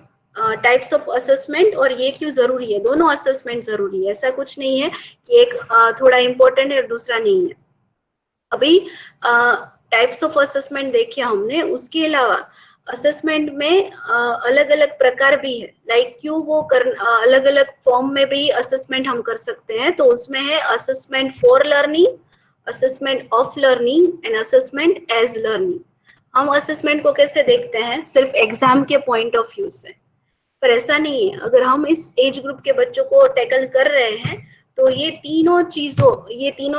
Types of assessment, और ये क्यों जरूरी है, दोनों असेसमेंट जरूरी है, ऐसा कुछ नहीं है कि एक थोड़ा इंपॉर्टेंट है और दूसरा नहीं है। अभी टाइप्स ऑफ असेसमेंट देखिए हमने, उसके अलावा असेसमेंट में अलग अलग प्रकार भी है। लाइक क्यों वो अलग अलग फॉर्म में भी असेसमेंट हम कर सकते हैं। तो उसमें है assessment for learning, assessment of learning and assessment as learning. हम असेसमेंट को कैसे देखते हैं, सिर्फ एग्जाम के पॉइंट ऑफ व्यू से, पर ऐसा नहीं है। अगर हम इस एज ग्रुप के बच्चों को टैकल कर रहे हैं तो ये तीनों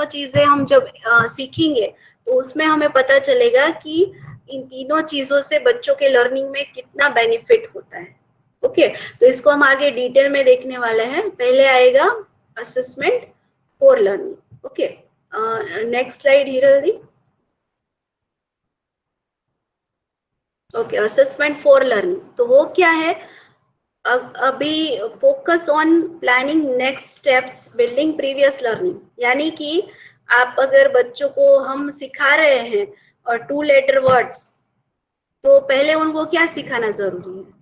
चीजें हम जब सीखेंगे तो उसमें हमें पता चलेगा कि इन तीनों चीजों से बच्चों के लर्निंग में कितना बेनिफिट होता है। ओके, तो इसको हम आगे डिटेल में देखने वाले हैं। पहले आएगा assessment for learning. Okay, next slide Hiral. Okay, assessment for learning, तो वो क्या है। अभी focus on planning next steps, building previous learning. यानी कि आप अगर बच्चों को हम सिखा रहे हैं और 2 लेटर वर्ड्स, तो पहले उनको क्या सिखाना जरूरी है।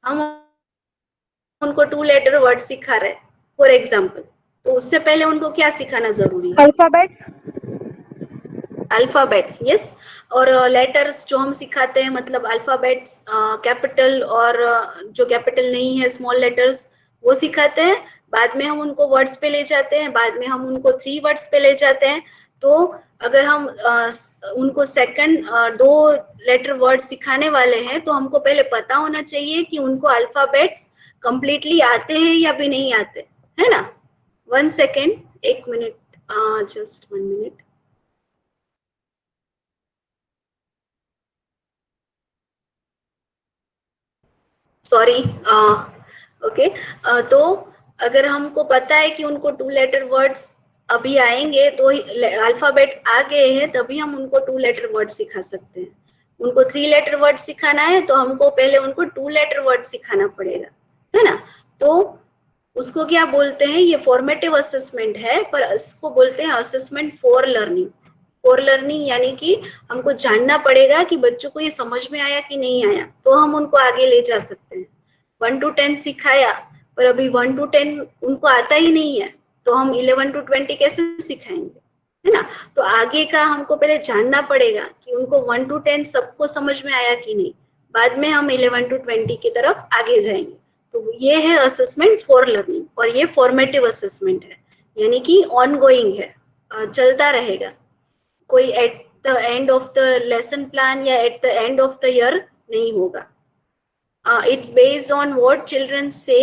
हम उनको 2 लेटर वर्ड सिखा रहे हैं फॉर एग्जाम्पल, तो उससे पहले उनको क्या सिखाना जरूरी है, अल्फाबेट। Alphabets, yes. और लेटर्स जो हम सिखाते हैं, मतलब अल्फाबेट्स कैपिटल और जो कैपिटल नहीं है स्मॉल लेटर्स, वो सिखाते हैं। बाद में हम उनको वर्ड्स पे ले जाते हैं, बाद में हम उनको 3 वर्ड्स पे ले जाते हैं। तो अगर हम उनको सेकंड 2 लेटर वर्ड सिखाने वाले हैं तो हमको पहले पता होना चाहिए कि उनको अल्फाबेट्स कंप्लीटली आते हैं या भी नहीं आते, है ना। 1 second, 1 minute, just 1 minute. Sorry, okay. तो अगर हमको पता है कि उनको 2 लेटर वर्ड्स अभी आएंगे, तो अल्फाबेट्स आ गए हैं, तभी हम उनको 2 लेटर वर्ड सिखा सकते हैं। उनको 3 लेटर वर्ड सिखाना है तो हमको पहले उनको 2 लेटर वर्ड सिखाना पड़ेगा, है ना। तो उसको क्या बोलते हैं, ये फॉर्मेटिव असेसमेंट है, पर इसको बोलते हैं assessment for learning. For learning यानी कि हमको जानना पड़ेगा कि बच्चों को ये समझ में आया कि नहीं आया, तो हम उनको आगे ले जा सकते हैं। 1 to 10 सिखाया, पर अभी 1 to 10 उनको आता ही नहीं है, तो हम 11 to 20 कैसे सिखाएंगे, है ना। तो आगे का हमको पहले जानना पड़ेगा कि उनको 1 to 10 सबको समझ में आया कि नहीं, बाद में हम 11 to 20 की तरफ आगे जाएंगे। तो ये है असेसमेंट फॉर लर्निंग, और ये फॉर्मेटिव असेसमेंट है, यानी कि ऑनगोइंग है, चलता रहेगा। कोई at the end of the lesson plan या at the end of the year नहीं होगा। It's based on what children say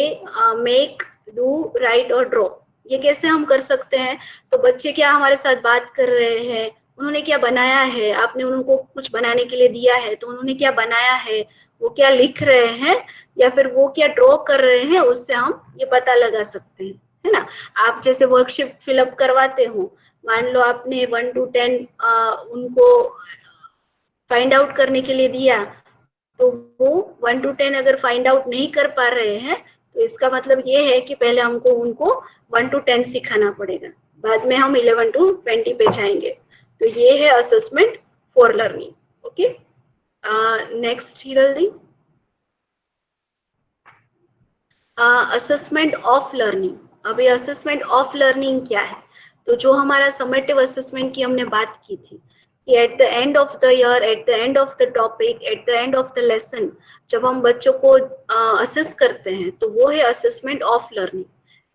make, do, write और ड्रॉ। ये कैसे हम कर सकते हैं, तो बच्चे क्या हमारे साथ बात कर रहे हैं, उन्होंने क्या बनाया है, आपने उनको कुछ बनाने के लिए दिया है तो उन्होंने क्या बनाया है, वो क्या लिख रहे हैं या फिर वो क्या ड्रॉ कर रहे हैं, उससे हम ये पता लगा सकते हैं, है ना। आप जैसे वर्कशीट फिलअप करवाते हो, मान लो आपने 1 to 10 उनको फाइंड आउट करने के लिए दिया, तो वो 1 to 10 अगर फाइंड आउट नहीं कर पा रहे हैं तो इसका मतलब ये है कि पहले हमको उनको 1 to 10 सिखाना पड़ेगा, बाद में हम 11 to 20 पे जाएंगे। तो ये है assessment for learning. Okay, next Hiral the, assessment of learning. अभी असेसमेंट ऑफ लर्निंग क्या है, तो जो हमारा समेटिव असेसमेंट की हमने बात की थी कि at the end of the year, eight the end of the topic, eight the end of the lesson, जब हम बच्चों को असेस करते हैं तो वो है असेसमेंट ऑफ लर्निंग।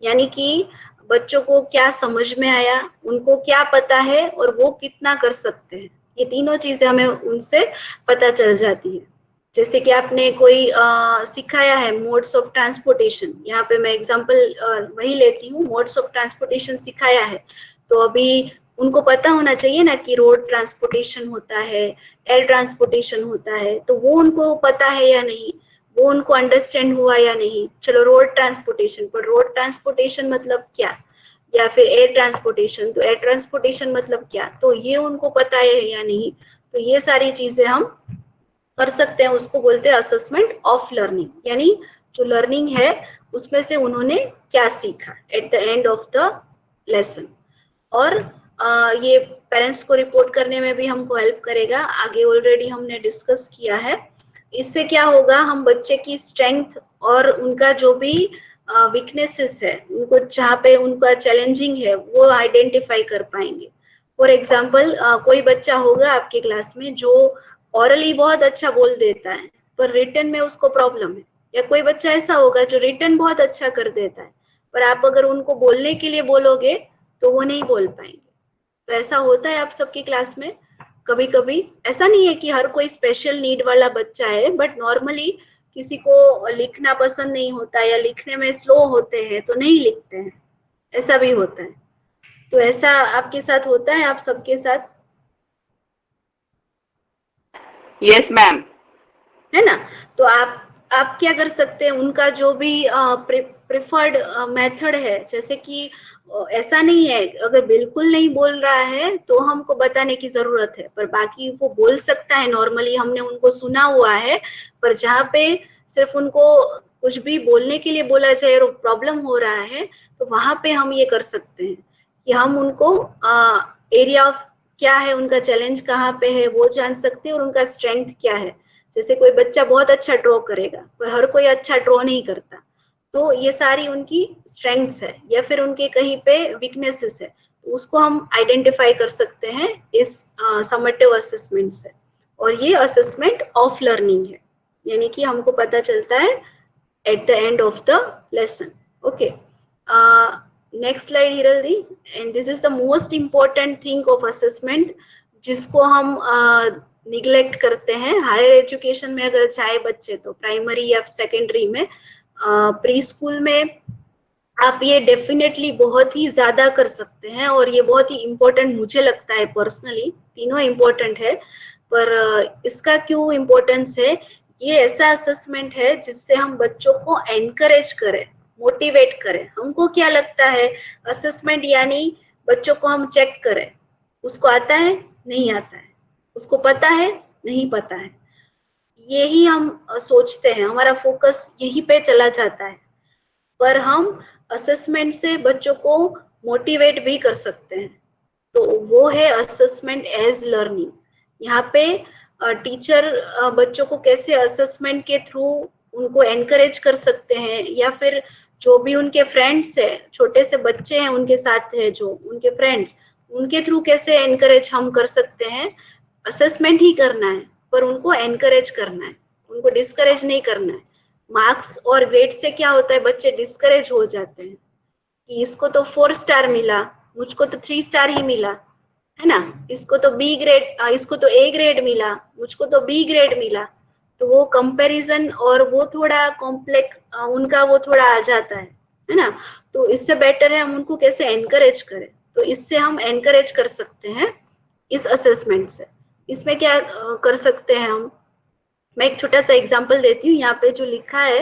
यानी कि बच्चों को क्या समझ में आया, उनको क्या पता है और वो कितना कर सकते हैं, ये तीनों चीजें हमें उनसे पता चल जाती है। जैसे कि आपने कोई सिखाया है मोड्स ऑफ ट्रांसपोर्टेशन, यहाँ पे मैं एग्जांपल वही लेती हूँ, मोड्स ऑफ ट्रांसपोर्टेशन सिखाया है, तो अभी उनको पता होना चाहिए ना कि रोड ट्रांसपोर्टेशन होता है, एयर ट्रांसपोर्टेशन होता है, तो वो उनको पता है या नहीं, वो उनको अंडरस्टैंड हुआ या नहीं। चलो रोड ट्रांसपोर्टेशन, पर रोड ट्रांसपोर्टेशन मतलब क्या, या फिर एयर ट्रांसपोर्टेशन, तो एयर ट्रांसपोर्टेशन मतलब क्या, तो ये उनको पता है या नहीं। तो ये सारी चीजें हम कर सकते हैं, उसको बोलते हैं असेसमेंट ऑफ लर्निंग, यानी जो लर्निंग है उसमें से उन्होंने क्या सीखा eight the end of the lesson. और ये पेरेंट्स को रिपोर्ट करने में भी हमको हेल्प करेगा, आगे ऑलरेडी हमने डिस्कस किया है। इससे क्या होगा, हम बच्चे की स्ट्रेंथ और उनका जो भी वीकनेसेस है, उनको जहाँ पे उनका चैलेंजिंग है वो आइडेंटिफाई कर पाएंगे। फॉर एग्जाम्पल कोई बच्चा होगा आपके क्लास में जो ऑरली बहुत अच्छा बोल देता है पर रिटन में उसको प्रॉब्लम है, या कोई बच्चा ऐसा होगा जो रिटन बहुत अच्छा कर देता है पर आप अगर उनको बोलने के लिए बोलोगे तो वो नहीं बोल पाएंगे। तो ऐसा होता है आप सबकी क्लास में कभी कभी। ऐसा नहीं है कि हर कोई स्पेशल नीड वाला बच्चा है, बट नॉर्मली किसी को लिखना पसंद नहीं होता या लिखने में स्लो होते हैं तो नहीं लिखते हैं, ऐसा भी होता है। तो ऐसा आपके साथ होता है, आप सबके साथ? Yes ma'am. है ना? तो आप क्या कर सकते हैं, उनका जो भी प्रेफर्ड मेथड है, जैसे कि ऐसा नहीं है अगर बिल्कुल नहीं बोल रहा है तो हमको बताने की जरूरत है, पर बाकी वो बोल सकता है, नॉर्मली हमने उनको सुना हुआ है, पर जहाँ पे सिर्फ उनको कुछ भी बोलने के लिए बोला जाए और प्रॉब्लम हो रहा है तो वहां पे हम ये कर सकते हैं कि हम उनको एरिया ऑफ क्या है, उनका चैलेंज कहाँ पे है वो जान सकते हैं और उनका स्ट्रेंथ क्या है। जैसे कोई बच्चा बहुत अच्छा ड्रॉ करेगा पर हर कोई अच्छा ड्रॉ नहीं करता, तो ये सारी उनकी स्ट्रेंथ्स है या फिर उनके कहीं पे वीकनेसेस है, तो उसको हम आइडेंटिफाई कर सकते हैं इस समेटिव असेसमेंट से। और ये असेसमेंट ऑफ लर्निंग है, यानी कि हमको पता चलता है eight the end of the lesson. Okay, next slide Hiral the. And this is the most important thing of assessment, जिसको हम निग्लेक्ट करते हैं हायर एजुकेशन में। अगर चाहे बच्चे तो प्राइमरी या सेकेंडरी में, प्री स्कूल में आप ये डेफिनेटली बहुत ही ज्यादा कर सकते हैं और ये बहुत ही इम्पोर्टेंट मुझे लगता है पर्सनली। तीनों इम्पोर्टेंट है, पर इसका क्यों इम्पोर्टेंस है, ये ऐसा असेसमेंट है जिससे हम बच्चों को एनकरेज करें, मोटिवेट करें। हमको क्या लगता है, असेसमेंट यानी बच्चों को हम चेक करें, उसको आता है नहीं आता है, उसको पता है नहीं पता है, यही हम सोचते हैं, हमारा फोकस यही पे चला जाता है। पर हम असेसमेंट से बच्चों को मोटिवेट भी कर सकते हैं, तो वो है असेसमेंट एज लर्निंग। यहाँ पे टीचर बच्चों को कैसे असेसमेंट के थ्रू उनको एनकरेज कर सकते हैं, या फिर जो भी उनके फ्रेंड्स है, छोटे से बच्चे हैं उनके साथ है जो उनके फ्रेंड्स, उनके थ्रू कैसे एनकरेज हम कर सकते हैं। असेसमेंट ही करना है पर उनको एनकरेज करना है, उनको डिस्करेज नहीं करना है। मार्क्स और ग्रेड से क्या होता है, बच्चे डिस्करेज हो जाते हैं कि इसको तो 4 स्टार मिला, मुझको तो 3 स्टार ही मिला, है ना, इसको तो बी ग्रेड, इसको तो ए ग्रेड मिला, मुझको तो बी ग्रेड मिला। तो वो कंपैरिजन और वो थोड़ा कॉम्प्लेक्स उनका वो थोड़ा आ जाता है ना। तो इससे बेटर है हम उनको कैसे एनकरेज करें, तो इससे हम एनकरेज कर सकते हैं इस असेसमेंट से। इसमें क्या कर सकते हैं हम, मैं एक छोटा सा एग्जांपल देती हूँ। यहाँ पे जो लिखा है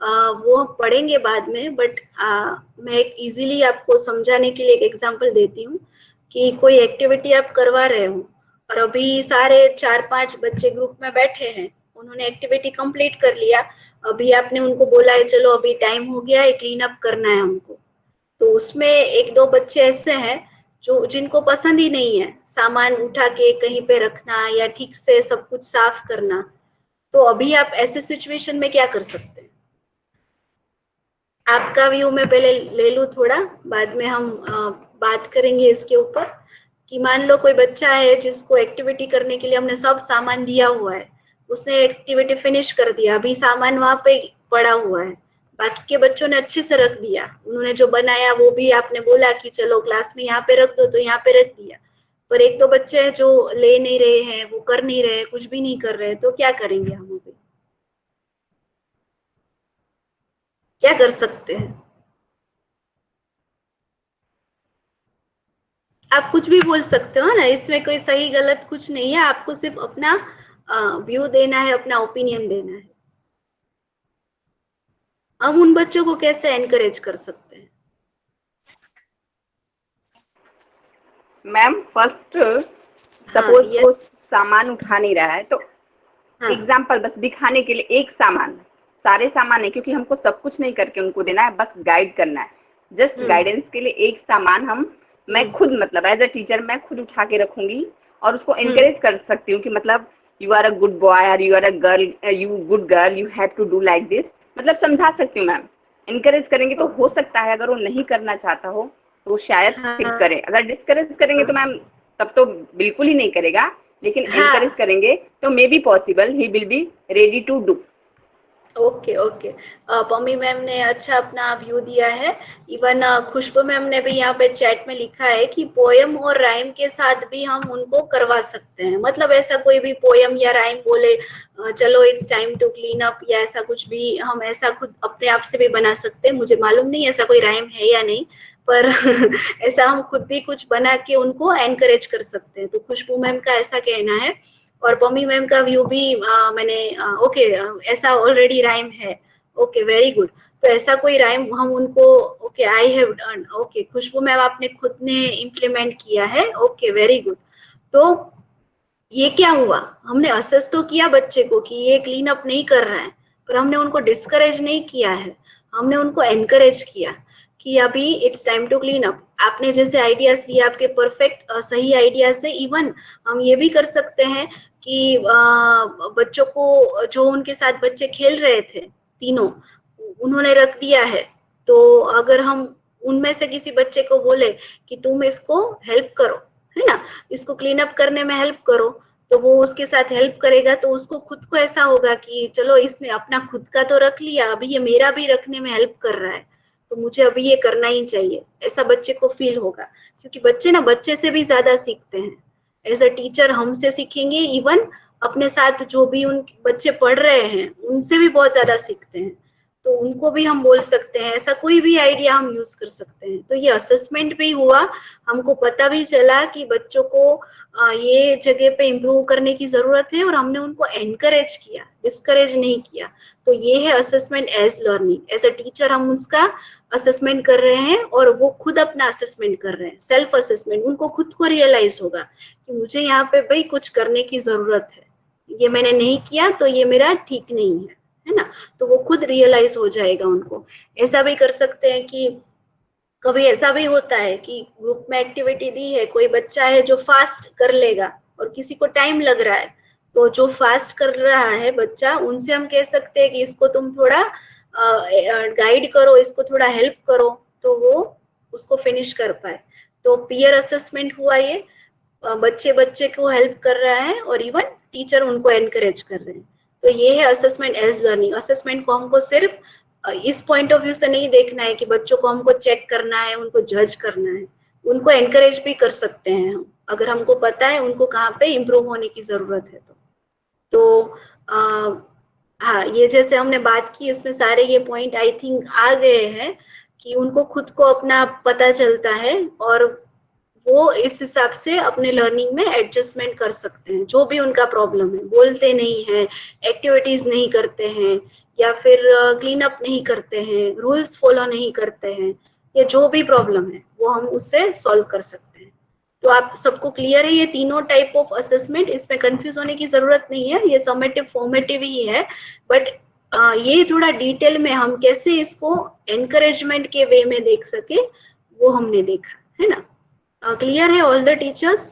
वो पढ़ेंगे बाद में, बट मैं एक इजीली आपको समझाने के लिए एक एग्जांपल देती हूँ कि कोई एक्टिविटी आप करवा रहे हो और अभी सारे 4-5 बच्चे ग्रुप में बैठे हैं, उन्होंने एक्टिविटी कंप्लीट कर लिया, अभी आपने उनको बोला है चलो अभी टाइम हो गया है, क्लीन अप करना है हमको। तो उसमें 1-2 बच्चे ऐसे हैं जो जिनको पसंद ही नहीं है सामान उठा के कहीं पे रखना या ठीक से सब कुछ साफ करना। तो अभी आप ऐसे सिचुएशन में क्या कर सकते हैं, आपका व्यू में पहले ले लूं थोड़ा, बाद में हम बात करेंगे इसके ऊपर। कि मान लो कोई बच्चा है जिसको एक्टिविटी करने के लिए हमने सब सामान दिया हुआ है, उसने एक्टिविटी फिनिश कर दिया, अभी सामान वहां पे पड़ा हुआ है, बाकी के बच्चों ने अच्छे से रख दिया, उन्होंने जो बनाया वो भी आपने बोला कि चलो क्लास में यहाँ पे रख दो, तो यहाँ पे रख दिया। पर एक दो बच्चे हैं जो ले नहीं रहे हैं, वो कर नहीं रहे, कुछ भी नहीं कर रहे, तो क्या करेंगे हम अभी? क्या कर सकते हैं? आप कुछ भी बोल सकते हो ना, इसमें कोई सही गलत कुछ नहीं है, आपको सिर्फ अपना व्यू देना है, अपना ओपिनियन देना है। हम उन बच्चों को कैसे एनकरेज कर सकते हैं? मैम फर्स्ट सपोज वो सामान उठा नहीं रहा है, तो एग्जाम्पल बस दिखाने के लिए एक सामान, सारे सामान है, क्योंकि हमको सब कुछ नहीं करके उनको देना है, बस गाइड करना है, जस्ट गाइडेंस के लिए एक सामान मैं खुद मतलब एज अ टीचर मैं खुद उठा के रखूंगी और उसको एनकरेज कर सकती हूँ कि मतलब you are a good boy और you are a girl, you good girl, you have to do like this, मतलब समझा सकती हूँ मैम। एनकरेज करेंगे तो हो सकता है अगर वो नहीं करना चाहता हो तो वो शायद फिर करे, अगर डिस्करेज करेंगे तो मैम तब तो बिल्कुल ही नहीं करेगा, लेकिन एनकरेज करेंगे तो may be possible he will be ready to do. Okay okay, Pammi ma'am ने अच्छा अपना व्यू दिया है। इवन खुशबू मैम ने भी यहाँ पे चैट में लिखा है कि पोयम और राइम के साथ भी हम उनको करवा सकते हैं, मतलब ऐसा कोई भी पोयम या राइम बोले चलो it's time to clean up, या ऐसा कुछ भी हम ऐसा खुद अपने आप से भी बना सकते हैं। मुझे मालूम नहीं ऐसा कोई राइम है या नहीं, पर ऐसा हम खुद भी कुछ बना के उनको एनकरेज कर सकते हैं। तो खुशबू मैम का ऐसा कहना है, और पम्मी मैम का व्यू भी मैंने ओके ऐसा ऑलरेडी राइम है, ओके वेरी गुड। तो ऐसा कोई राइम हम उनको okay I have done, okay Khushboo ma'am आपने खुद ने इम्प्लीमेंट किया है, ओके वेरी गुड। तो ये क्या हुआ, हमने असेस तो किया बच्चे को कि ये क्लीन अप नहीं कर रहा है, पर हमने उनको डिस्करेज नहीं किया है, हमने उनको एनकरेज किया कि अभी it's time to clean up. आपने जैसे आइडियाज दिए आपके परफेक्ट सही आइडियाज से, इवन हम ये भी कर सकते हैं कि बच्चों को जो उनके साथ बच्चे खेल रहे थे तीनों उन्होंने रख दिया है, तो अगर हम उनमें से किसी बच्चे को बोले कि तुम इसको हेल्प करो, है ना, इसको क्लीन अप करने में हेल्प करो, तो वो उसके साथ हेल्प करेगा, तो उसको खुद को ऐसा होगा कि चलो इसने अपना खुद का तो रख लिया, अभी ये मेरा भी रखने में हेल्प कर रहा है, तो मुझे अभी ये करना ही चाहिए, ऐसा बच्चे को फील होगा। क्योंकि बच्चे ना बच्चे से भी ज्यादा सीखते हैं, एज अ टीचर हमसे सीखेंगे, इवन अपने साथ जो भी उन बच्चे पढ़ रहे हैं उनसे भी बहुत ज्यादा सीखते हैं, तो उनको भी हम बोल सकते हैं, ऐसा कोई भी आइडिया हम यूज कर सकते हैं। तो ये असेसमेंट भी हुआ, हमको पता भी चला कि बच्चों को ये जगह पे इम्प्रूव करने की जरूरत है, और हमने उनको एनकरेज किया, डिस्करेज नहीं किया। तो ये है assessment as learning, as a teacher हम उसका असेसमेंट कर रहे हैं, और वो खुद अपना असेसमेंट कर रहे हैं, सेल्फ असेसमेंट, उनको खुद को रियलाइज होगा कि मुझे यहाँ पे भाई कुछ करने की जरूरत है, ये मैंने नहीं किया तो ये मेरा ठीक नहीं है ना, तो वो खुद रियलाइज हो जाएगा उनको। ऐसा भी कर सकते हैं कि कभी ऐसा भी होता है कि ग्रुप में एक्टिविटी दी है, कोई बच्चा है जो फास्ट कर लेगा और किसी को टाइम लग रहा है, तो जो फास्ट कर रहा है बच्चा उनसे हम कह सकते हैं कि इसको तुम थोड़ा गाइड करो, इसको थोड़ा हेल्प करो, तो वो उसको फिनिश कर पाए। तो पीयर असेसमेंट हुआ ये, बच्चे बच्चे को हेल्प कर रहा है और इवन टीचर उनको एनकरेज कर रहे हैं। तो ये है असेसमेंट एज लर्निंग। असेसमेंट को हमको सिर्फ इस पॉइंट ऑफ व्यू से नहीं देखना है कि बच्चों को हमको चेक करना है, उनको जज करना है, उनको एनकरेज भी कर सकते हैं हम, अगर हमको पता है उनको कहाँ पे इम्प्रूव होने की जरूरत है। तो हाँ, ये जैसे हमने बात की इसमें सारे ये पॉइंट आई थिंक आ गए हैं कि उनको खुद को अपना पता चलता है और वो इस हिसाब से अपने लर्निंग में एडजस्टमेंट कर सकते हैं। जो भी उनका प्रॉब्लम है, बोलते नहीं है, एक्टिविटीज नहीं करते हैं, या फिर क्लीन अप नहीं करते हैं, रूल्स फॉलो नहीं करते हैं, या जो भी प्रॉब्लम है वो हम उससे सॉल्व कर सकते हैं। तो आप सबको क्लियर है ये तीनों टाइप ऑफ असेसमेंट, इसमें कंफ्यूज होने की जरूरत नहीं है, ये समेटिव फॉर्मेटिव ही है, बट ये थोड़ा डिटेल में हम कैसे इसको एनकरेजमेंट के वे में देख सके वो हमने देखा है ना। क्लियर है ऑल द टीचर्स?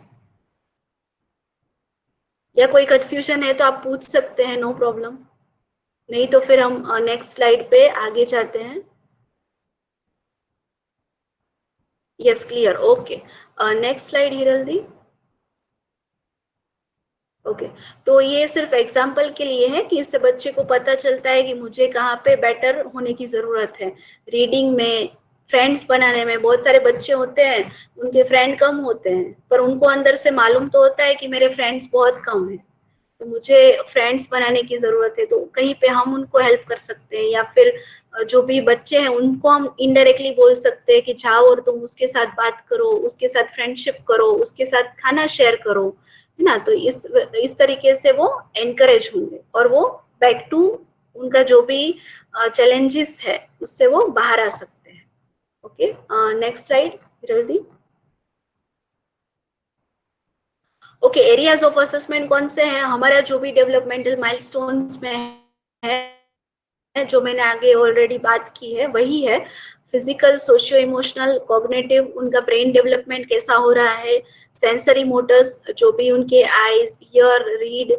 या कोई कंफ्यूजन है तो आप पूछ सकते हैं, नो प्रॉब्लम, नहीं तो फिर हम नेक्स्ट स्लाइड पे आगे जाते हैं। Yes clear, okay. Next slide Hiral di. Okay तो ये सिर्फ एग्जाम्पल के लिए है कि इससे बच्चे को पता चलता है कि मुझे कहाँ पे बेटर होने की जरूरत है। रीडिंग में, फ्रेंड्स बनाने में, बहुत सारे बच्चे होते हैं उनके फ्रेंड कम होते हैं, पर उनको अंदर से मालूम तो होता है कि मेरे फ्रेंड्स बहुत कम हैं, तो मुझे फ्रेंड्स बनाने की जरूरत है। तो कहीं पे हम उनको हेल्प कर सकते हैं, या फिर जो भी बच्चे हैं उनको हम इनडायरेक्टली बोल सकते हैं कि जाओ और तुम उसके साथ बात करो, उसके साथ फ्रेंडशिप करो, उसके साथ खाना शेयर करो, है ना। तो इस तरीके से वो एनकरेज होंगे और वो बैक टू उनका जो भी चैलेंजेस है उससे वो बाहर आ सकते हैं। ओके नेक्स्ट स्लाइड विरल। ओके एरियाज ऑफ असेसमेंट कौन से हैं? हमारा जो भी डेवलपमेंटल माइलस्टोन्स में है, जो मैंने आगे ऑलरेडी बात की है वही है। फिजिकल, सोशियो इमोशनल, कॉग्निटिव, उनका ब्रेन डेवलपमेंट कैसा हो रहा है, सेंसरी मोटर्स, जो भी उनके आईज, ईयर, रीड,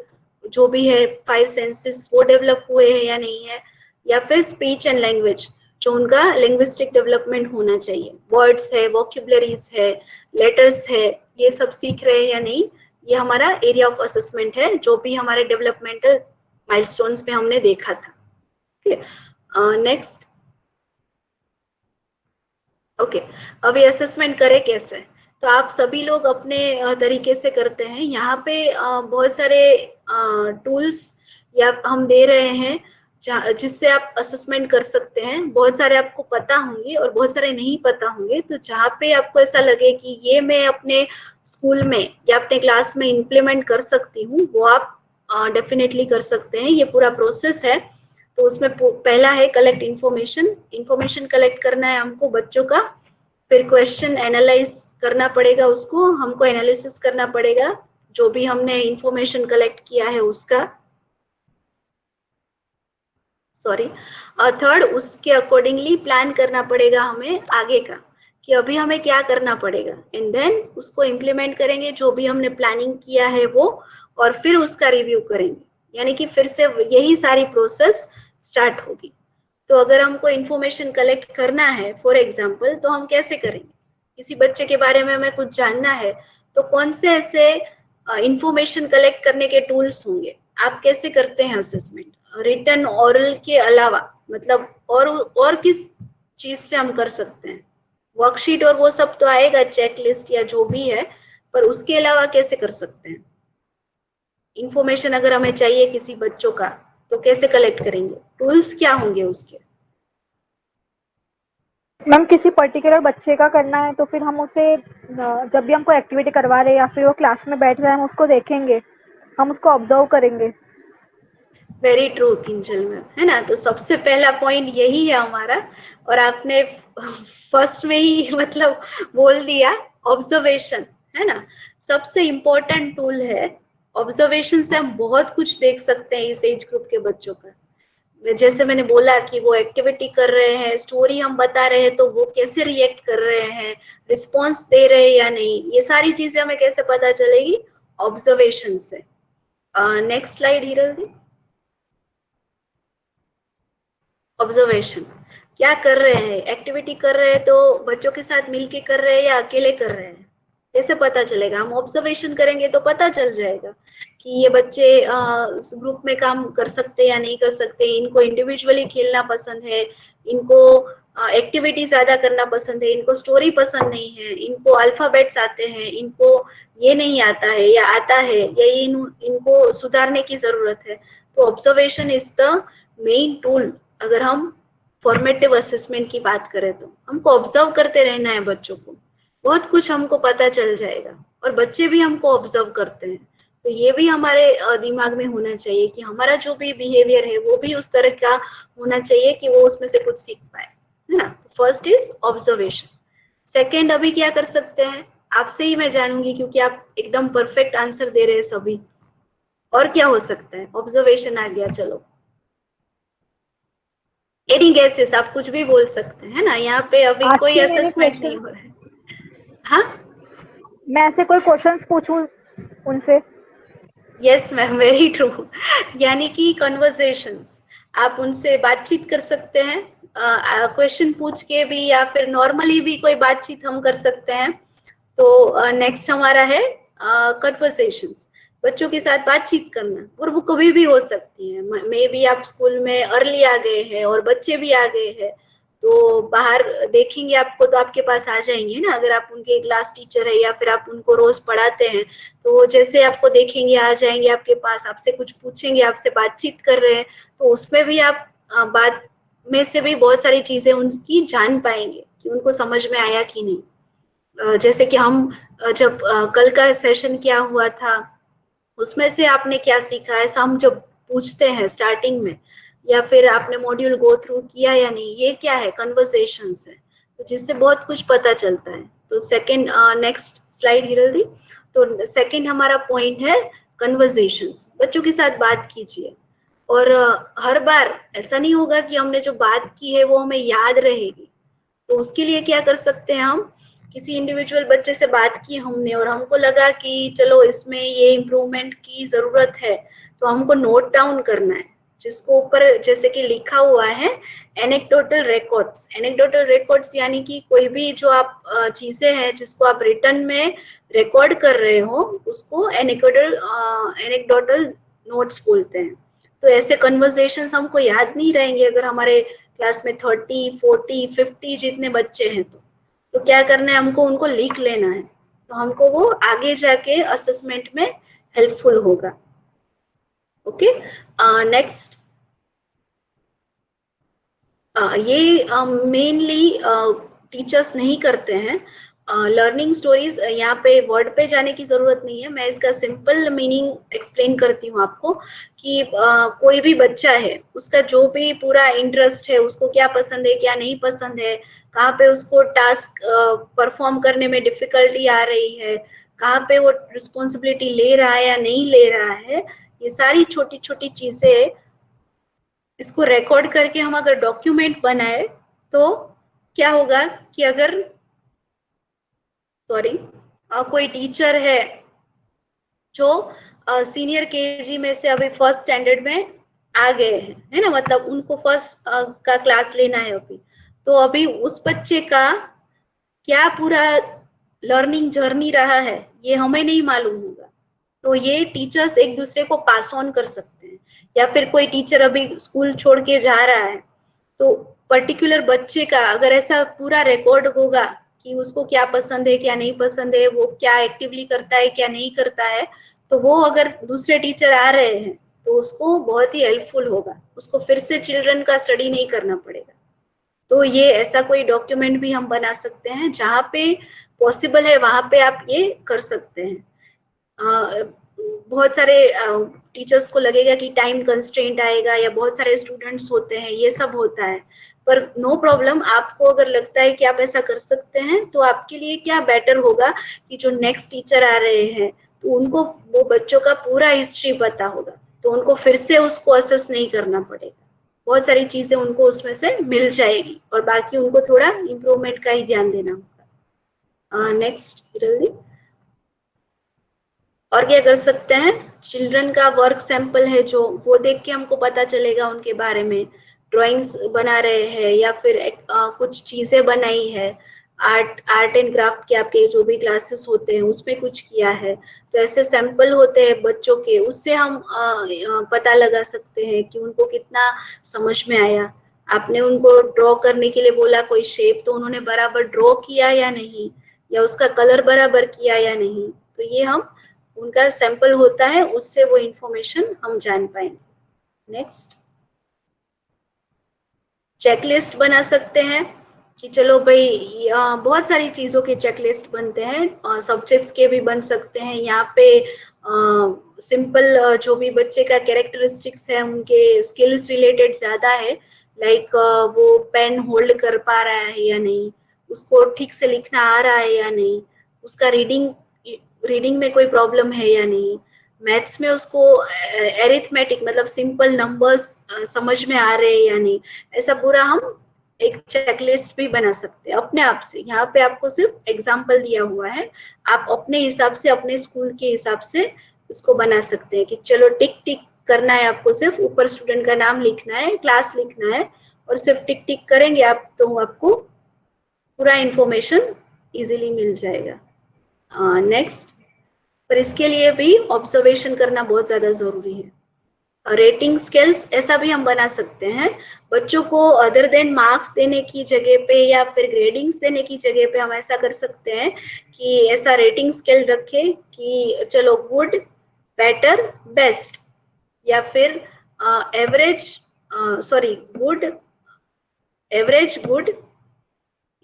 जो भी है 5 सेंसेस वो डेवलप हुए हैं या नहीं है, या फिर स्पीच एंड लैंग्वेज, जो उनका लिंग्विस्टिक डेवलपमेंट होना चाहिए, वर्ड्स है, वोकेबुलरीज है, लेटर्स है, ये सब सीख रहे हैं या नहीं। ये हमारा एरिया ऑफ असेसमेंट है, जो भी हमारे डेवलपमेंटल माइलस्टोन्स में हमने देखा था। नेक्स्ट ओके अभी असेसमेंट करें कैसे? तो आप सभी लोग अपने तरीके से करते हैं। यहाँ पे बहुत सारे टूल्स या हम दे रहे हैं जिससे आप असेसमेंट कर सकते हैं। बहुत सारे आपको पता होंगे और बहुत सारे नहीं पता होंगे। तो जहाँ पे आपको ऐसा लगे कि ये मैं अपने स्कूल में या अपने क्लास में इम्प्लीमेंट कर सकती हूँ, वो आप डेफिनेटली कर सकते हैं। ये पूरा प्रोसेस है। तो उसमें पहला है कलेक्ट इंफॉर्मेशन कलेक्ट करना है हमको बच्चों का। फिर क्वेश्चन एनालाइज करना पड़ेगा, उसको हमको एनालिसिस करना पड़ेगा जो भी हमने इंफॉर्मेशन कलेक्ट किया है उसका। थर्ड, उसके अकॉर्डिंगली प्लान करना पड़ेगा हमें आगे का कि अभी हमें क्या करना पड़ेगा, एंड देन उसको इम्प्लीमेंट करेंगे जो भी हमने प्लानिंग किया है वो, और फिर उसका रिव्यू करेंगे। यानी कि फिर से यही सारी प्रोसेस स्टार्ट होगी। तो अगर हमको इंफॉर्मेशन कलेक्ट करना है फॉर एग्जांपल, तो हम कैसे करेंगे? किसी बच्चे के बारे में हमें कुछ जानना है तो कौन से ऐसे इंफॉर्मेशन कलेक्ट करने के टूल्स होंगे? आप कैसे करते हैं असेसमेंट? रिटन, ऑरल के अलावा, मतलब और किस चीज से हम कर सकते हैं? वर्कशीट और वो सब तो आएगा, चेकलिस्ट या जो भी है, पर उसके अलावा कैसे कर सकते हैं? इंफॉर्मेशन अगर हमें चाहिए किसी बच्चों का तो कैसे कलेक्ट करेंगे? टूल्स क्या होंगे उसके? मैम किसी पर्टिकुलर बच्चे का करना है तो फिर हम उसे जब भी हमको एक्टिविटी करवा रहे हैं या फिर वो क्लास में बैठ रहे हैं हम उसको देखेंगे, हम उसको ऑब्जर्व करेंगे। वेरी ट्रू किंजल मैम, है ना। तो सबसे पहला पॉइंट यही है हमारा, और आपने फर्स्ट में ही मतलब बोल दिया, ऑब्जर्वेशन, है ना। सबसे इम्पोर्टेंट टूल है। ऑब्जर्वेशन से हम बहुत कुछ देख सकते हैं इस एज ग्रुप के बच्चों का। जैसे मैंने बोला कि वो एक्टिविटी कर रहे हैं, स्टोरी हम बता रहे हैं तो वो कैसे रिएक्ट कर रहे हैं, रिस्पॉन्स दे रहे हैं या नहीं, ये सारी चीजें हमें कैसे पता चलेगी? ऑब्जर्वेशन से। नेक्स्ट स्लाइड हिरल दी। ऑब्जर्वेशन क्या कर रहे हैं? एक्टिविटी कर रहे हैं तो बच्चों के साथ मिलके कर रहे हैं या अकेले कर रहे हैं, कैसे पता चलेगा? हम ऑब्जर्वेशन करेंगे तो पता चल जाएगा कि ये बच्चे ग्रुप में काम कर सकते हैं या नहीं कर सकते, इनको इंडिविजुअली खेलना पसंद है, इनको एक्टिविटी ज्यादा करना पसंद है, इनको स्टोरी पसंद नहीं है, इनको अल्फाबेट्स आते हैं, इनको ये नहीं आता है या आता है, या इनको सुधारने की जरूरत है। तो observation is the main tool. अगर हम फॉर्मेटिव असेसमेंट की बात करें तो हमको ऑब्जर्व करते रहना है बच्चों को, बहुत कुछ हमको पता चल जाएगा, और बच्चे भी हमको ऑब्जर्व करते हैं। तो ये भी हमारे दिमाग में होना चाहिए कि हमारा जो भी बिहेवियर है वो भी उस तरह का होना चाहिए कि वो उसमें से कुछ सीख पाए, है ना। First is observation. सेकेंड, अभी क्या कर सकते हैं आपसे ही मैं जानूंगी, क्योंकि आप एकदम परफेक्ट आंसर दे रहे हैं सभी। और क्या हो सकता है? ऑब्जर्वेशन आ गया, चलो एनी गेसेस, आप कुछ भी बोल सकते हैं, है ना। यहाँ पे अभी कोई असेसमेंट नहीं हो रहा है। हाँ, मैं ऐसे कोई क्वेश्चंस पूछूं उनसे? Yes ma'am, very true. यानी कि कन्वर्सेशंस, आप उनसे बातचीत कर सकते हैं, क्वेश्चन पूछ के भी, या फिर नॉर्मली भी कोई बातचीत हम कर सकते हैं। तो नेक्स्ट हमारा है कन्वर्सेशंस। बच्चों के साथ बातचीत करना, और वो कभी भी हो सकती है। मे भी आप स्कूल में अर्ली आ गए हैं और बच्चे भी आ गए हैं, तो बाहर देखेंगे आपको तो आपके पास आ जाएंगे ना। अगर आप उनके क्लास टीचर है या फिर आप उनको रोज पढ़ाते हैं, तो जैसे आपको देखेंगे आ जाएंगे आपके पास, आपसे कुछ पूछेंगे, आपसे बातचीत कर रहे हैं, तो उसमें भी आप बात में से भी बहुत सारी चीजें उनकी जान पाएंगे कि उनको समझ में आया कि नहीं। जैसे कि हम जब कल का सेशन क्या हुआ था, उसमें से आपने क्या सीखा, ऐसा हम जब पूछते हैं स्टार्टिंग में, या फिर आपने मॉड्यूल गो थ्रू किया या नहीं, ये क्या है, कन्वर्सेशंस है, तो जिससे बहुत कुछ पता चलता है। तो सेकंड, नेक्स्ट स्लाइड जल्दी। तो सेकंड हमारा पॉइंट है कन्वर्सेशंस, बच्चों के साथ बात कीजिए। और हर बार ऐसा नहीं होगा कि हमने जो बात की है वो हमें याद रहेगी, तो उसके लिए क्या कर सकते हैं हम, किसी इंडिविजुअल बच्चे से बात की हमने और हमको लगा कि चलो इसमें ये इम्प्रूवमेंट की जरूरत है, तो हमको नोट डाउन करना है, जिसको ऊपर जैसे कि लिखा हुआ है एनेक्डोटल रिकॉर्ड्स। एनेक्डोटल रिकॉर्ड्स यानी कि कोई भी जो आप चीजें हैं जिसको आप रिटर्न में रिकॉर्ड कर रहे हो, उसको एनेक्डोटल नोट्स बोलते हैं। तो ऐसे कन्वर्सेशंस हमको याद नहीं रहेंगे अगर हमारे क्लास में 30, 40, 50 जितने बच्चे हैं, तो क्या करना है, हमको उनको लिख लेना है, तो हमको वो आगे जाके असेसमेंट में हेल्पफुल होगा। ओके, नेक्स्ट, ये मेनली टीचर्स नहीं करते हैं। लर्निंग स्टोरीज, यहाँ पे वर्ड पे जाने की जरूरत नहीं है, मैं इसका सिंपल मीनिंग एक्सप्लेन करती हूँ आपको कि कोई भी बच्चा है, उसका जो भी पूरा इंटरेस्ट है, उसको क्या पसंद है क्या नहीं पसंद है, कहाँ पे उसको टास्क परफॉर्म करने में डिफिकल्टी आ रही है, कहाँ पे वो रिस्पॉन्सिबिलिटी ले रहा है या नहीं ले रहा है, ये सारी छोटी छोटी चीजें, इसको रिकॉर्ड करके हम अगर डॉक्यूमेंट बनाए तो क्या होगा कि अगर कोई टीचर है जो सीनियर केजी में से अभी फर्स्ट स्टैंडर्ड में आ गए हैं, है ना, मतलब उनको फर्स्ट का क्लास लेना है अभी, तो अभी उस बच्चे का क्या पूरा लर्निंग जर्नी रहा है ये हमें नहीं मालूम होगा, तो ये टीचर्स एक दूसरे को पास ऑन कर सकते हैं। या फिर कोई टीचर अभी स्कूल छोड़ के जा रहा है, तो पर्टिकुलर बच्चे का अगर ऐसा पूरा रिकॉर्ड होगा कि उसको क्या पसंद है क्या नहीं पसंद है, वो क्या एक्टिवली करता है क्या नहीं करता है, तो वो अगर दूसरे टीचर आ रहे हैं तो उसको बहुत ही हेल्पफुल होगा, उसको फिर से चिल्ड्रन का स्टडी नहीं करना पड़ेगा। तो ये ऐसा कोई डॉक्यूमेंट भी हम बना सकते हैं, जहाँ पे पॉसिबल है वहां पे आप ये कर सकते हैं। बहुत सारे टीचर्स को लगेगा कि टाइम कंस्ट्रेंट आएगा या बहुत सारे स्टूडेंट्स होते हैं, ये सब होता है, पर नो प्रॉब्लम। आपको अगर लगता है कि आप ऐसा कर सकते हैं, तो आपके लिए क्या बेटर होगा कि जो नेक्स्ट टीचर आ रहे हैं तो उनको वो बच्चों का पूरा हिस्ट्री पता होगा, तो उनको फिर से उसको असेस नहीं करना पड़ेगा, बहुत सारी चीजें उनको उसमें से मिल जाएगी, और बाकी उनको थोड़ा इम्प्रूवमेंट का ही ध्यान देना होगा। नेक्स्ट जल्दी। और क्या कर सकते हैं, चिल्ड्रन का वर्क सैंपल है जो, वो देख के हमको पता चलेगा उनके बारे में, ड्राइंग्स बना रहे हैं या फिर कुछ चीजें बनाई है, आर्ट एंड क्राफ्ट के आपके जो भी क्लासेस होते हैं उसमें कुछ किया है, तो ऐसे सैंपल होते हैं बच्चों के, उससे हम पता लगा सकते हैं कि उनको कितना समझ में आया। आपने उनको ड्रॉ करने के लिए बोला कोई शेप, तो उन्होंने बराबर ड्रॉ किया या नहीं, या उसका कलर बराबर किया या नहीं, तो ये हम उनका सैंपल होता है, उससे वो इंफॉर्मेशन हम जान पाएंगे। नेक्स्ट, चेकलिस्ट बना सकते हैं कि चलो भाई, बहुत सारी चीजों के चेकलिस्ट बनते हैं, सब्जेक्ट्स के भी बन सकते हैं। यहाँ पे सिंपल जो भी बच्चे का कैरेक्टरिस्टिक्स है, उनके स्किल्स रिलेटेड ज्यादा है, लाइक वो पेन होल्ड कर पा रहा है या नहीं, उसको ठीक से लिखना आ रहा है या नहीं, उसका रीडिंग में कोई प्रॉब्लम है या नहीं, मैथ्स में उसको एरिथमेटिक मतलब सिंपल नंबर्स समझ में आ रहे हैं या नहीं, ऐसा पूरा हम एक चेकलिस्ट भी बना सकते हैं अपने आप से। यहाँ पे आपको सिर्फ एग्जाम्पल दिया हुआ है, आप अपने हिसाब से, अपने स्कूल के हिसाब से इसको बना सकते हैं कि चलो टिक टिक करना है आपको, सिर्फ ऊपर स्टूडेंट का नाम लिखना है, क्लास लिखना है, और सिर्फ टिक टिक करेंगे आप, तो आपको पूरा इंफॉर्मेशन इजीली मिल जाएगा। नेक्स्ट, पर इसके लिए भी ऑब्जर्वेशन करना बहुत ज्यादा जरूरी है। रेटिंग स्केल्स ऐसा भी हम बना सकते हैं, बच्चों को अदर देन मार्क्स देने की जगह पे या फिर ग्रेडिंग्स देने की जगह पे हम ऐसा कर सकते हैं कि ऐसा रेटिंग स्केल रखें कि चलो गुड, बेटर, बेस्ट, या फिर average, sorry good, average, good,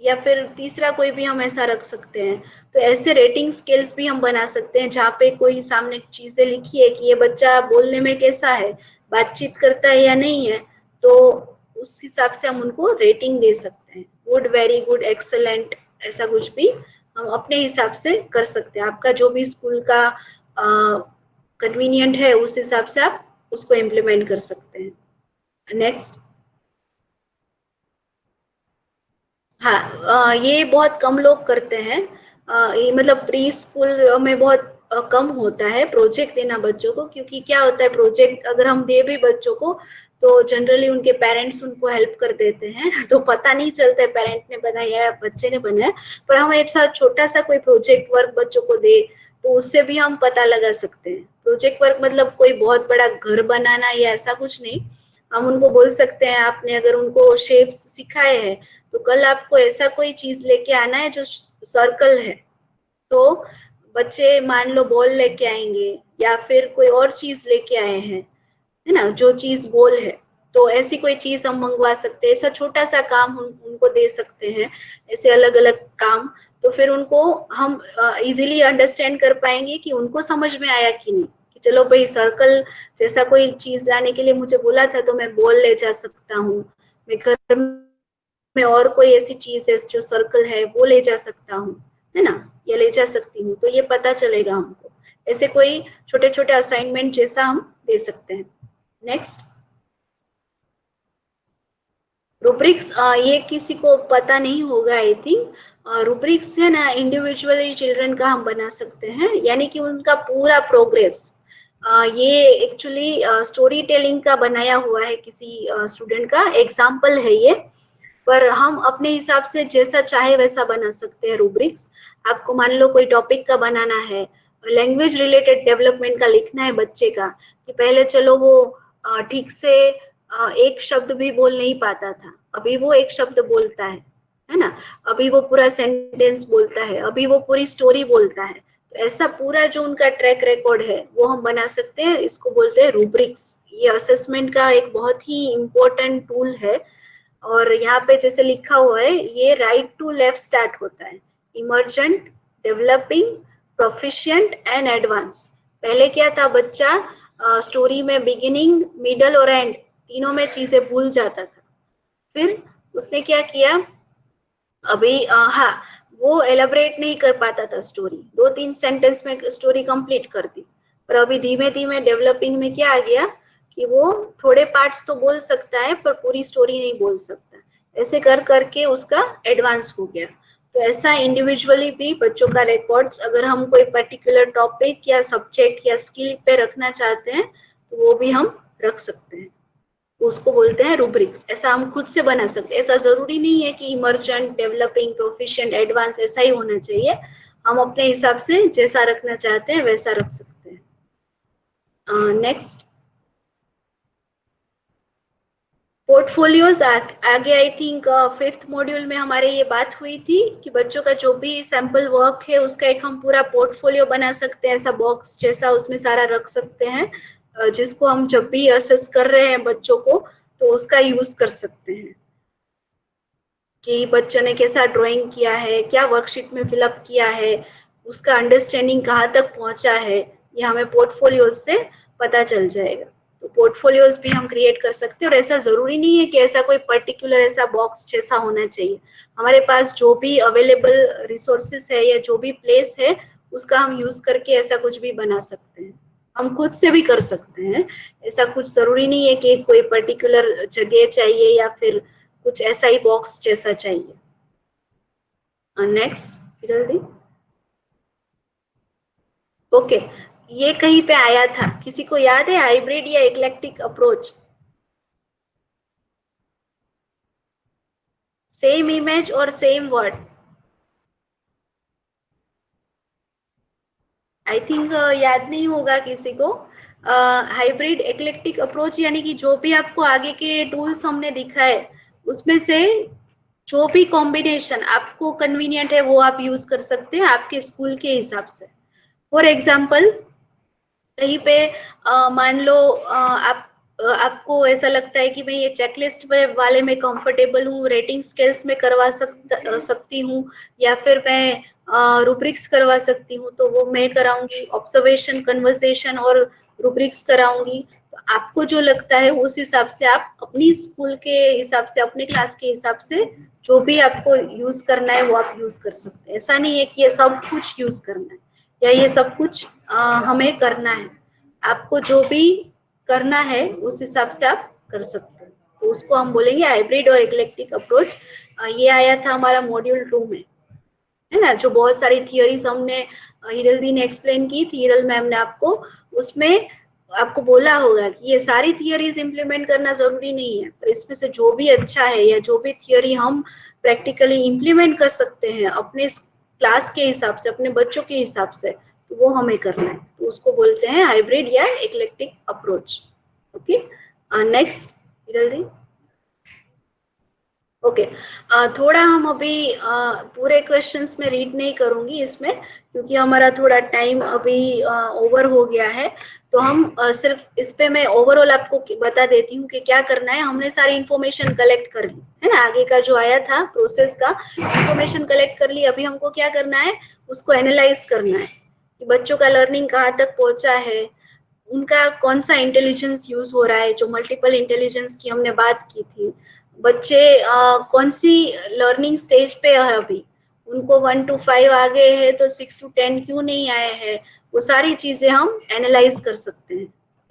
या फिर तीसरा कोई भी हम ऐसा रख सकते हैं। तो ऐसे रेटिंग स्केल्स भी हम बना सकते हैं जहाँ पे कोई सामने चीजें लिखी है कि ये बच्चा बोलने में कैसा है, बातचीत करता है या नहीं है, तो उस हिसाब से हम उनको रेटिंग दे सकते हैं। गुड, वेरी गुड, एक्सेलेंट, ऐसा कुछ भी हम अपने हिसाब से कर सकते हैं। आपका जो भी स्कूल का कन्वीनियंट है उस हिसाब से आप उसको इम्प्लीमेंट कर सकते हैं। नेक्स्ट, हाँ, ये बहुत कम लोग करते हैं। ये मतलब प्री स्कूल में बहुत कम होता है प्रोजेक्ट देना बच्चों को, क्योंकि क्या होता है प्रोजेक्ट अगर हम दे भी बच्चों को तो जनरली उनके पेरेंट्स उनको हेल्प कर देते हैं तो पता नहीं चलता है पेरेंट ने बनाया या बच्चे ने बनाया। पर हम एक साथ छोटा सा कोई प्रोजेक्ट वर्क बच्चों को दे तो उससे भी हम पता लगा सकते हैं। प्रोजेक्ट वर्क मतलब कोई बहुत बड़ा घर बनाना या ऐसा कुछ नहीं। हम उनको बोल सकते हैं, आपने अगर उनको शेप्स सिखाए हैं तो कल आपको ऐसा कोई चीज लेके आना है जो सर्कल है, तो बच्चे मान लो बॉल लेके आएंगे या फिर कोई और चीज लेके आए हैं, है ना, जो चीज गोल है, तो ऐसी कोई चीज हम मंगवा सकते हैं। ऐसा छोटा सा काम हम उनको दे सकते हैं, ऐसे अलग अलग काम। तो फिर उनको हम इजीली अंडरस्टैंड कर पाएंगे कि उनको समझ में आया कि नहीं, कि चलो भाई सर्कल जैसा कोई चीज लाने के लिए मुझे बोला था तो मैं बॉल ले जा सकता हूँ, मैं घर में और कोई ऐसी चीज है जो सर्कल है वो ले जा सकता हूँ, है ना, या ले जा सकती हूँ, तो ये पता चलेगा हमको। ऐसे कोई छोटे छोटे असाइनमेंट जैसा हम दे सकते हैं। नेक्स्ट, रूब्रिक्स, ये किसी को पता नहीं होगा आई थिंक। रूब्रिक्स है ना, इंडिविजुअली चिल्ड्रन का हम बना सकते हैं, यानी कि उनका पूरा प्रोग्रेस। ये एक्चुअली स्टोरी टेलिंग का बनाया हुआ है किसी स्टूडेंट का एग्जाम्पल है ये, पर हम अपने हिसाब से जैसा चाहे वैसा बना सकते हैं रूब्रिक्स। आपको मान लो कोई टॉपिक का बनाना है, लैंग्वेज रिलेटेड डेवलपमेंट का लिखना है बच्चे का, कि पहले चलो वो ठीक से एक शब्द भी बोल नहीं पाता था, अभी वो एक शब्द बोलता है ना, अभी वो पूरा सेंटेंस बोलता है, अभी वो पूरी स्टोरी बोलता है। तो ऐसा पूरा जो उनका ट्रैक रिकॉर्ड है वो हम बना सकते हैं, इसको बोलते हैं रूब्रिक्स। ये असेसमेंट का एक बहुत ही इम्पोर्टेंट टूल है। और यहाँ पे जैसे लिखा हुआ है, ये राइट टू लेफ्ट स्टार्ट होता है, emergent, developing, proficient and advance. पहले क्या था, बच्चा स्टोरी में बिगिनिंग, मिडल और एंड तीनों में चीजें भूल जाता था। फिर उसने क्या किया, अभी हाँ, वो एलेबरेट नहीं कर पाता था स्टोरी, 2-3 सेंटेंस में स्टोरी कंप्लीट कर दी। पर अभी धीमे धीमे डेवलपिंग में क्या आ गया कि वो थोड़े पार्ट्स तो बोल सकता है पर पूरी स्टोरी नहीं बोल सकता। ऐसे कर करके उसका एडवांस हो गया। तो ऐसा इंडिविजुअली भी बच्चों का रिकॉर्ड्स अगर हम कोई पर्टिकुलर टॉपिक या सब्जेक्ट या स्किल पे रखना चाहते हैं तो वो भी हम रख सकते हैं, उसको बोलते हैं रूब्रिक्स। ऐसा हम खुद से बना सकते हैं। ऐसा जरूरी नहीं है कि इमर्जेंट, डेवलपिंग, प्रोफिशिएंट, एडवांस ऐसा ही होना चाहिए। हम अपने हिसाब से जैसा रखना चाहते हैं वैसा रख सकते हैं। नेक्स्ट, पोर्टफोलियोज आगे आई थिंक 5th मॉड्यूल में हमारे ये बात हुई थी कि बच्चों का जो भी सैंपल वर्क है उसका एक हम पूरा पोर्टफोलियो बना सकते हैं, ऐसा बॉक्स जैसा, उसमें सारा रख सकते हैं, जिसको हम जब भी असेस कर रहे हैं बच्चों को तो उसका यूज कर सकते हैं कि बच्चे ने कैसा ड्राइंग किया है, क्या वर्कशीट में फिलअप किया है, उसका अंडरस्टैंडिंग कहाँ तक पहुंचा है, ये हमें पोर्टफोलियोज से पता चल जाएगा। तो पोर्टफोलियोज भी हम क्रिएट कर सकते हैं। और ऐसा जरूरी नहीं है कि ऐसा कोई पर्टिकुलर ऐसा बॉक्स जैसा होना चाहिए। हमारे पास जो भी अवेलेबल रिसोर्सेस है या जो भी प्लेस है उसका हम यूज करके ऐसा कुछ भी बना सकते हैं। हम खुद से भी कर सकते हैं, ऐसा कुछ जरूरी नहीं है कि कोई पर्टिकुलर जगह चाहिए या फिर कुछ ऐसा ही बॉक्स जैसा चाहिए। नेक्स्ट, जल्दी, ओके, ये कहीं पे आया था, किसी को याद है, हाइब्रिड या इक्लेक्टिक अप्रोच? सेम इमेज और सेम वर्ड, आई थिंक याद नहीं होगा किसी को। हाइब्रिड एक्लेक्टिक अप्रोच यानी कि जो भी आपको आगे के टूल्स हमने दिखाए उसमें से जो भी कॉम्बिनेशन आपको कन्वीनियंट है वो आप यूज कर सकते हैं आपके स्कूल के हिसाब से। फॉर एग्जाम्पल कहीं पे मान लो आपको ऐसा लगता है कि मैं ये चेकलिस्ट वाले में कंफर्टेबल हूँ, रेटिंग स्केल्स में करवा सकती हूँ, या फिर मैं रूब्रिक्स करवा सकती हूँ, तो वो मैं कराऊंगी। ऑब्जर्वेशन, कन्वर्सेशन और रूब्रिक्स कराऊंगी। तो आपको जो लगता है उस हिसाब से आप अपनी स्कूल के हिसाब से, अपने क्लास के हिसाब से जो भी आपको यूज करना है वो आप यूज कर सकते हैं। ऐसा नहीं है कि ये सब कुछ यूज करना है या ये सब कुछ हमें करना है। आपको जो भी करना है उस हिसाब से आप कर सकते हैं। तो उसको हम बोलेंगे हाइब्रिड और इक्लेक्टिक अप्रोच। ये आया था हमारा मॉड्यूल 2 में, है ना, जो बहुत सारी थियरीज हमने हिरल दी ने एक्सप्लेन की थी, हिरल मैम ने आपको, उसमें आपको बोला होगा कि ये सारी थियरीज इंप्लीमेंट करना जरूरी नहीं है, पर इसमें से जो भी अच्छा है या जो भी थियरी हम प्रैक्टिकली इंप्लीमेंट कर सकते हैं अपने क्लास के हिसाब से, अपने बच्चों के हिसाब से, तो वो हमें करना है। तो उसको बोलते हैं हाइब्रिड या eclectic approach. Okay, next Hiral di. Okay, थोड़ा हम अभी पूरे क्वेश्चंस में रीड नहीं करूंगी इसमें, क्योंकि हमारा थोड़ा टाइम अभी ओवर हो गया है। तो हम सिर्फ इस पे मैं ओवरऑल आपको बता देती हूँ कि क्या करना है। हमने सारी इंफॉर्मेशन कलेक्ट कर ली है ना, आगे का जो आया था प्रोसेस का इंफॉर्मेशन कलेक्ट कर ली। अभी हमको क्या करना है, उसको एनालाइज करना है कि बच्चों का लर्निंग कहाँ तक पहुंचा है, उनका कौन सा इंटेलिजेंस यूज हो रहा है, जो मल्टीपल इंटेलिजेंस की हमने बात की थी। बच्चे कौन सी लर्निंग स्टेज पे है अभी, उनको 1 to 5 आ गए हैं तो 6 to 10 क्यों नहीं आए हैं, वो सारी चीजें हम एनालाइज कर सकते हैं।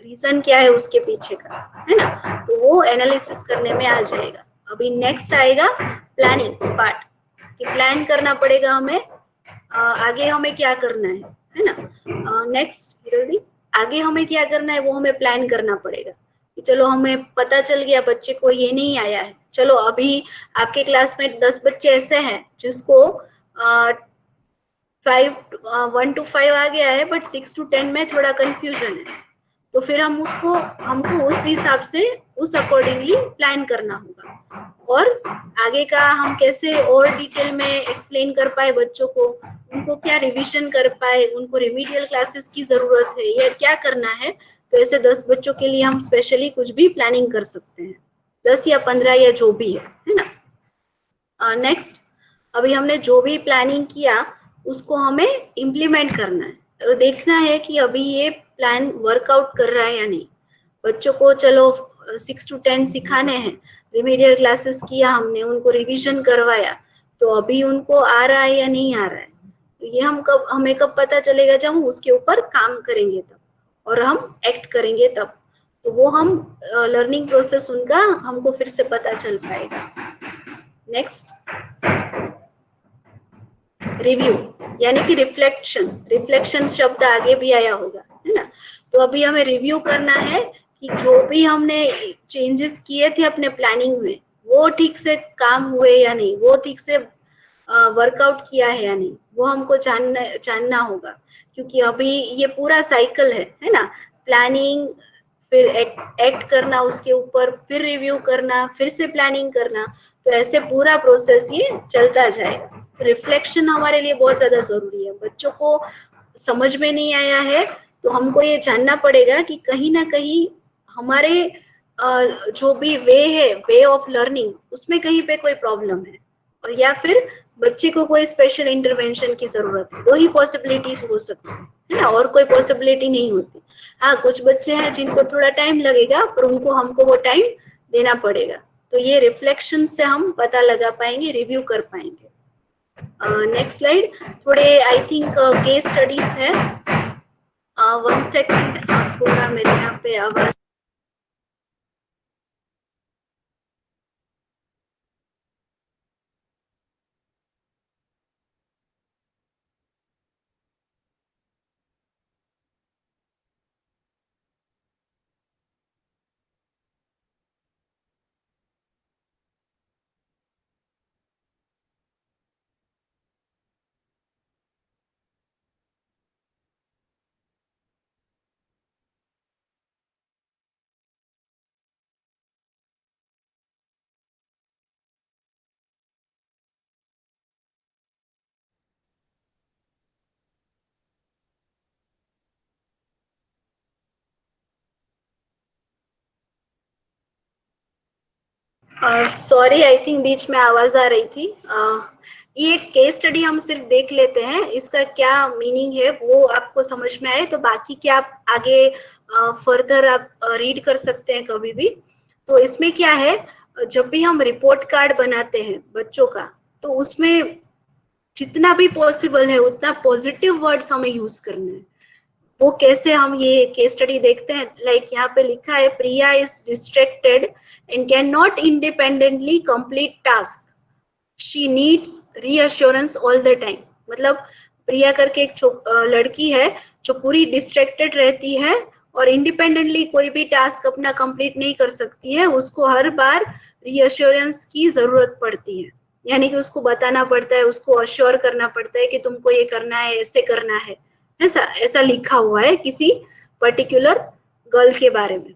रीजन क्या है उसके पीछे का, है ना, तो वो एनालिसिस करने में आ जाएगा। अभी नेक्स्ट आएगा प्लानिंग पार्ट, कि प्लान करना पड़ेगा हमें आगे हमें क्या करना है ना। नेक्स्ट जल्दी, आगे हमें क्या करना है वो हमें प्लान करना पड़ेगा। कि चलो हमें पता चल गया बच्चे को ये नहीं आया है, चलो अभी आपके क्लास में 10 बच्चे ऐसे हैं जिसको 1 to 5 आ गया है, बट 6 to 10 में थोड़ा कंफ्यूजन है। तो फिर हमको उस हिसाब से, उस अकॉर्डिंगली प्लान करना होगा। और आगे का हम कैसे और डिटेल में एक्सप्लेन कर पाए बच्चों को, उनको क्या रिवीजन कर पाए, उनको रिमीडियल क्लासेस की जरूरत है या क्या करना है, तो ऐसे 10 बच्चों के लिए हम स्पेशली कुछ भी प्लानिंग कर सकते हैं, 10 या 15 या जो भी है ना। नेक्स्ट, अभी हमने जो भी प्लानिंग किया उसको हमें इम्प्लीमेंट करना है और देखना है कि अभी ये प्लान वर्कआउट कर रहा है या नहीं। बच्चों को चलो 6 to 10 सिखाने हैं, रिमीडियल क्लासेस किया हमने, उनको रिवीजन करवाया, तो अभी उनको आ रहा है या नहीं आ रहा है, तो ये हमें कब पता चलेगा, जब हम उसके ऊपर काम करेंगे तब, और हम एक्ट करेंगे तब। तो वो हम लर्निंग प्रोसेस उनका हमको फिर से पता चल पाएगा। नेक्स्ट, रिव्यू यानी कि रिफ्लेक्शन। रिफ्लेक्शन शब्द आगे भी आया होगा, है ना। तो अभी हमें रिव्यू करना है कि जो भी हमने चेंजेस किए थे अपने प्लानिंग में वो ठीक से काम हुए या नहीं, वो ठीक से वर्कआउट किया है या नहीं, वो हमको जानना होगा। क्योंकि अभी ये पूरा साइकिल है ना, प्लानिंग, फिर एक्ट करना उसके ऊपर, फिर रिव्यू करना, फिर से प्लानिंग करना, तो ऐसे पूरा प्रोसेस ये चलता जाएगा। रिफ्लेक्शन हमारे लिए बहुत ज्यादा जरूरी है। बच्चों को समझ में नहीं आया है तो हमको ये जानना पड़ेगा कि कहीं ना कहीं हमारे जो भी वे ऑफ लर्निंग, उसमें कहीं पे कोई प्रॉब्लम है, और या फिर बच्चे को कोई स्पेशल इंटरवेंशन की जरूरत है। दो ही पॉसिबिलिटीज हो सकती है ना, और कोई पॉसिबिलिटी नहीं होती। हाँ, कुछ बच्चे हैं जिनको थोड़ा टाइम लगेगा, पर उनको हमको वो टाइम देना पड़ेगा। तो ये रिफ्लेक्शन से हम पता लगा पाएंगे, रिव्यू कर पाएंगे। नेक्स्ट स्लाइड, थोड़े आई थिंक केस स्टडीज है। 1 सेकेंड, थोड़ा मेरे यहाँ पे आवाज सॉरी, आई थिंक बीच में आवाज आ रही थी। ये केस स्टडी हम सिर्फ देख लेते हैं, इसका क्या मीनिंग है वो आपको समझ में आए तो बाकी क्या आप आगे फर्दर आप रीड कर सकते हैं कभी भी। तो इसमें क्या है, जब भी हम रिपोर्ट कार्ड बनाते हैं बच्चों का, तो उसमें जितना भी पॉसिबल है उतना पॉजिटिव वर्ड्स हमें यूज करने हैं। वो कैसे, हम ये केस स्टडी देखते हैं। लाइक यहाँ पे लिखा है, Priya is distracted and can not independently complete task, she needs reassurance all the time. मतलब प्रिया करके एक लड़की है जो पूरी डिस्ट्रैक्टेड रहती है और इंडिपेंडेंटली कोई भी टास्क अपना कंप्लीट नहीं कर सकती है, उसको हर बार रीअश्योरेंस की जरूरत पड़ती है। यानी कि उसको बताना पड़ता है, उसको अश्योर करना पड़ता है कि तुमको ये करना है, ऐसे करना है। ऐसा ऐसा लिखा हुआ है किसी पर्टिकुलर गर्ल के बारे में।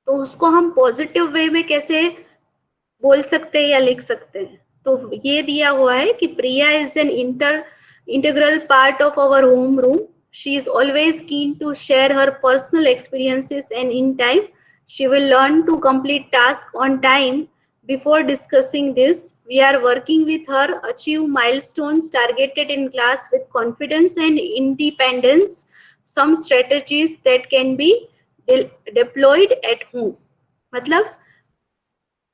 तो उसको हम पॉजिटिव वे में कैसे बोल सकते हैं या लिख सकते हैं, तो ये दिया हुआ है कि Priya is an integral part of our home room, she is always keen to share her personal experiences and in time she will learn to complete task on time. Before discussing this, we are working with her achieve milestones targeted in class with confidence and independence. Some strategies that can be deployed at home. मतलब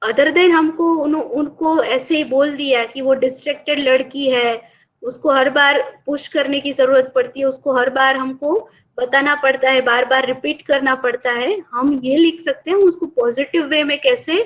अदर देन हमको उनको ऐसे ही बोल दिया कि वो डिस्ट्रैक्टेड लड़की है, उसको हर बार पुश करने की जरूरत पड़ती है, उसको हर बार हमको बताना पड़ता है, बार बार रिपीट करना पड़ता है। हम ये लिख सकते हैं उसको पॉजिटिव वे में कैसे